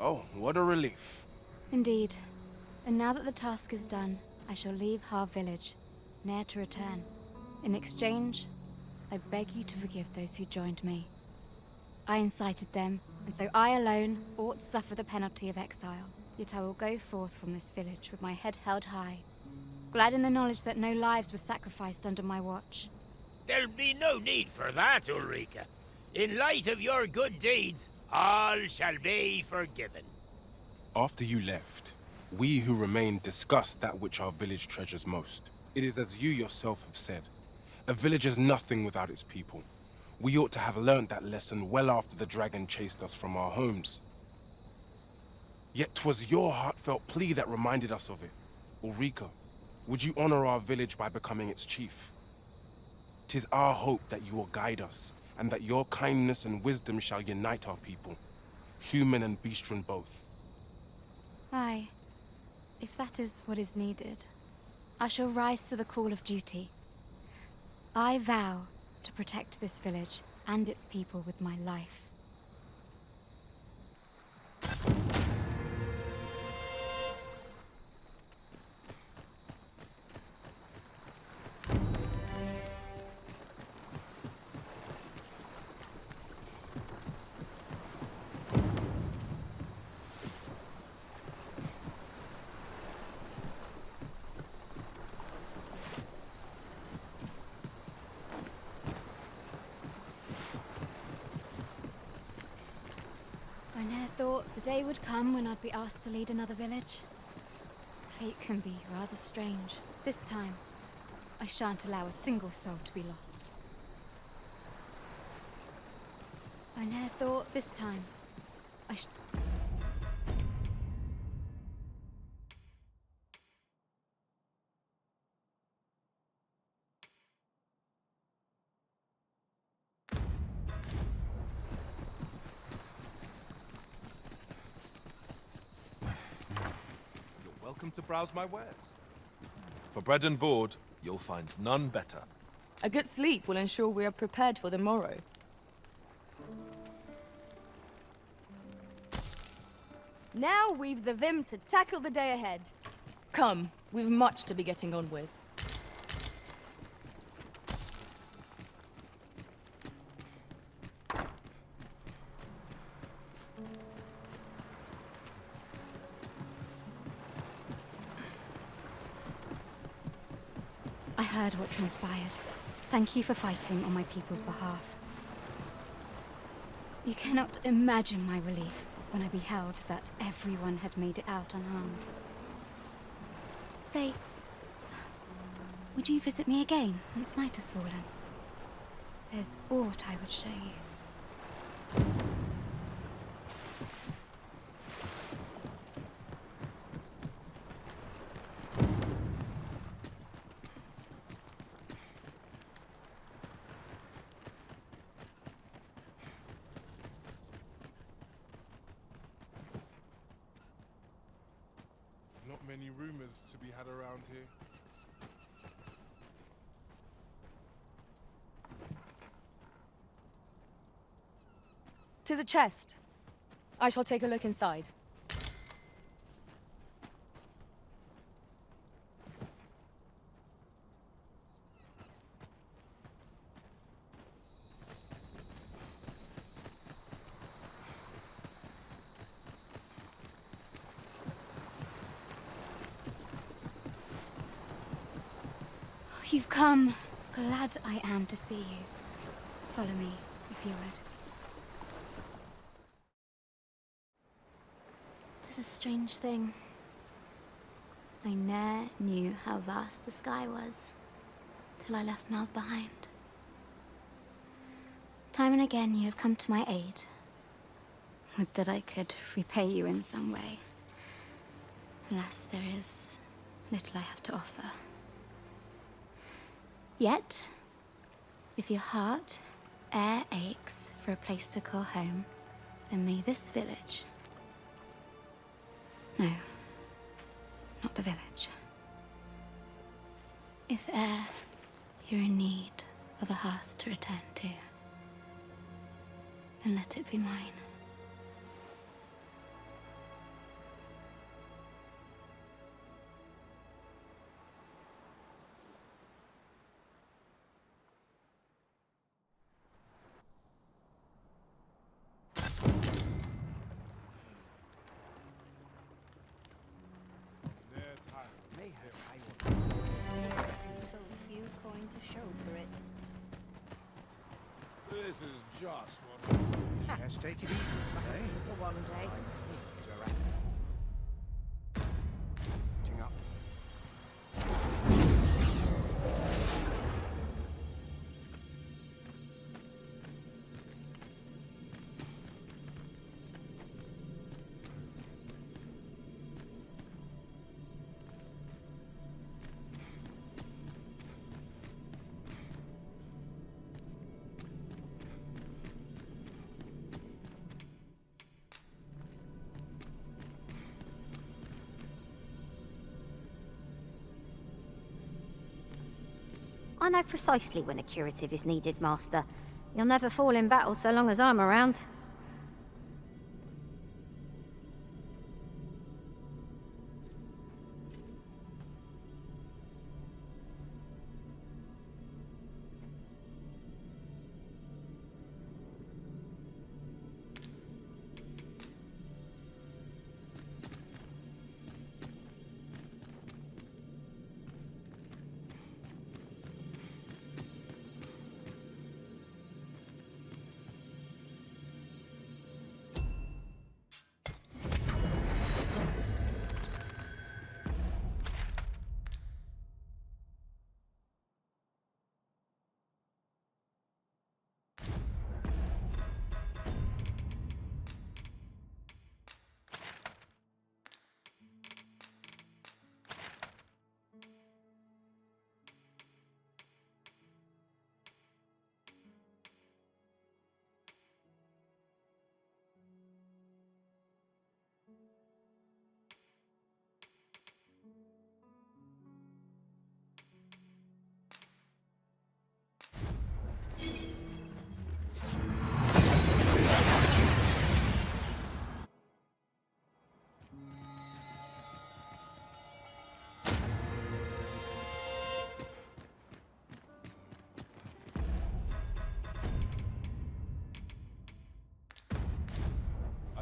P: Oh, what a relief.
W: Indeed. And now that the task is done, I shall leave Har village, ne'er to return. In exchange, I beg you to forgive those who joined me. I incited them, and so I alone ought to suffer the penalty of exile. Yet I will go forth from this village with my head held high, glad in the knowledge that no lives were sacrificed under my watch.
N: There'll be no need for that, Ulrika. In light of your good deeds, all shall be forgiven.
P: After you left, we who remain discussed that which our village treasures most. It is as you yourself have said. A village is nothing without its people. We ought to have learned that lesson well after the dragon chased us from our homes. Yet 'twas your heartfelt plea that reminded us of it. Ulrika, would you honor our village by becoming its chief? 'Tis our hope that you will guide us, and that your kindness and wisdom shall unite our people, human and bestian both.
W: Aye, if that is what is needed, I shall rise to the call of duty. I vow to protect this village and its people with my life. The day would come when I'd be asked to lead another village. Fate can be rather strange. This time, I shan't allow a single soul to be lost. I ne'er thought this time
F: You're welcome to browse my wares. For bread and board, you'll find none better.
S: A good sleep will ensure we are prepared for the morrow. Now we've the vim to tackle the day ahead. Come, we've much to be getting on with.
W: I heard what transpired. Thank you for fighting on my people's behalf. You cannot imagine my relief when I beheld that everyone had made it out unharmed. Say, would you visit me again once night has fallen? There's aught I would show you.
P: Not many rumors to be had around here.
S: 'Tis a chest. I shall take a look inside.
W: You've come. Glad I am to see you. Follow me, if you would. 'Tis a strange thing. I ne'er knew how vast the sky was, till I left Meld behind. Time and again you have come to my aid. Would that I could repay you in some way. Alas, there is little I have to offer. Yet, if your heart e'er aches for a place to call home, then may this village... No, not the village. If e'er you're in need of a hearth to return to, then let it be mine.
R: So few coin to show for it.
I: This is just what...
H: Let's take it easy today.
R: For one day.
H: Ting up.
K: I know precisely when a curative is needed, Master. You'll never fall in battle so long as I'm around.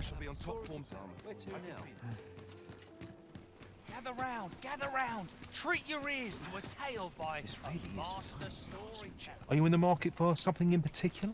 C: shall be on top form, Thomas.
M: Where to now?
L: Gather round! Treat your ears to a tale by a master storyteller.
O: Are you in the market for something in particular?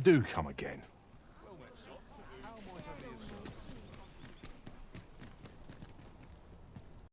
O: Do come again.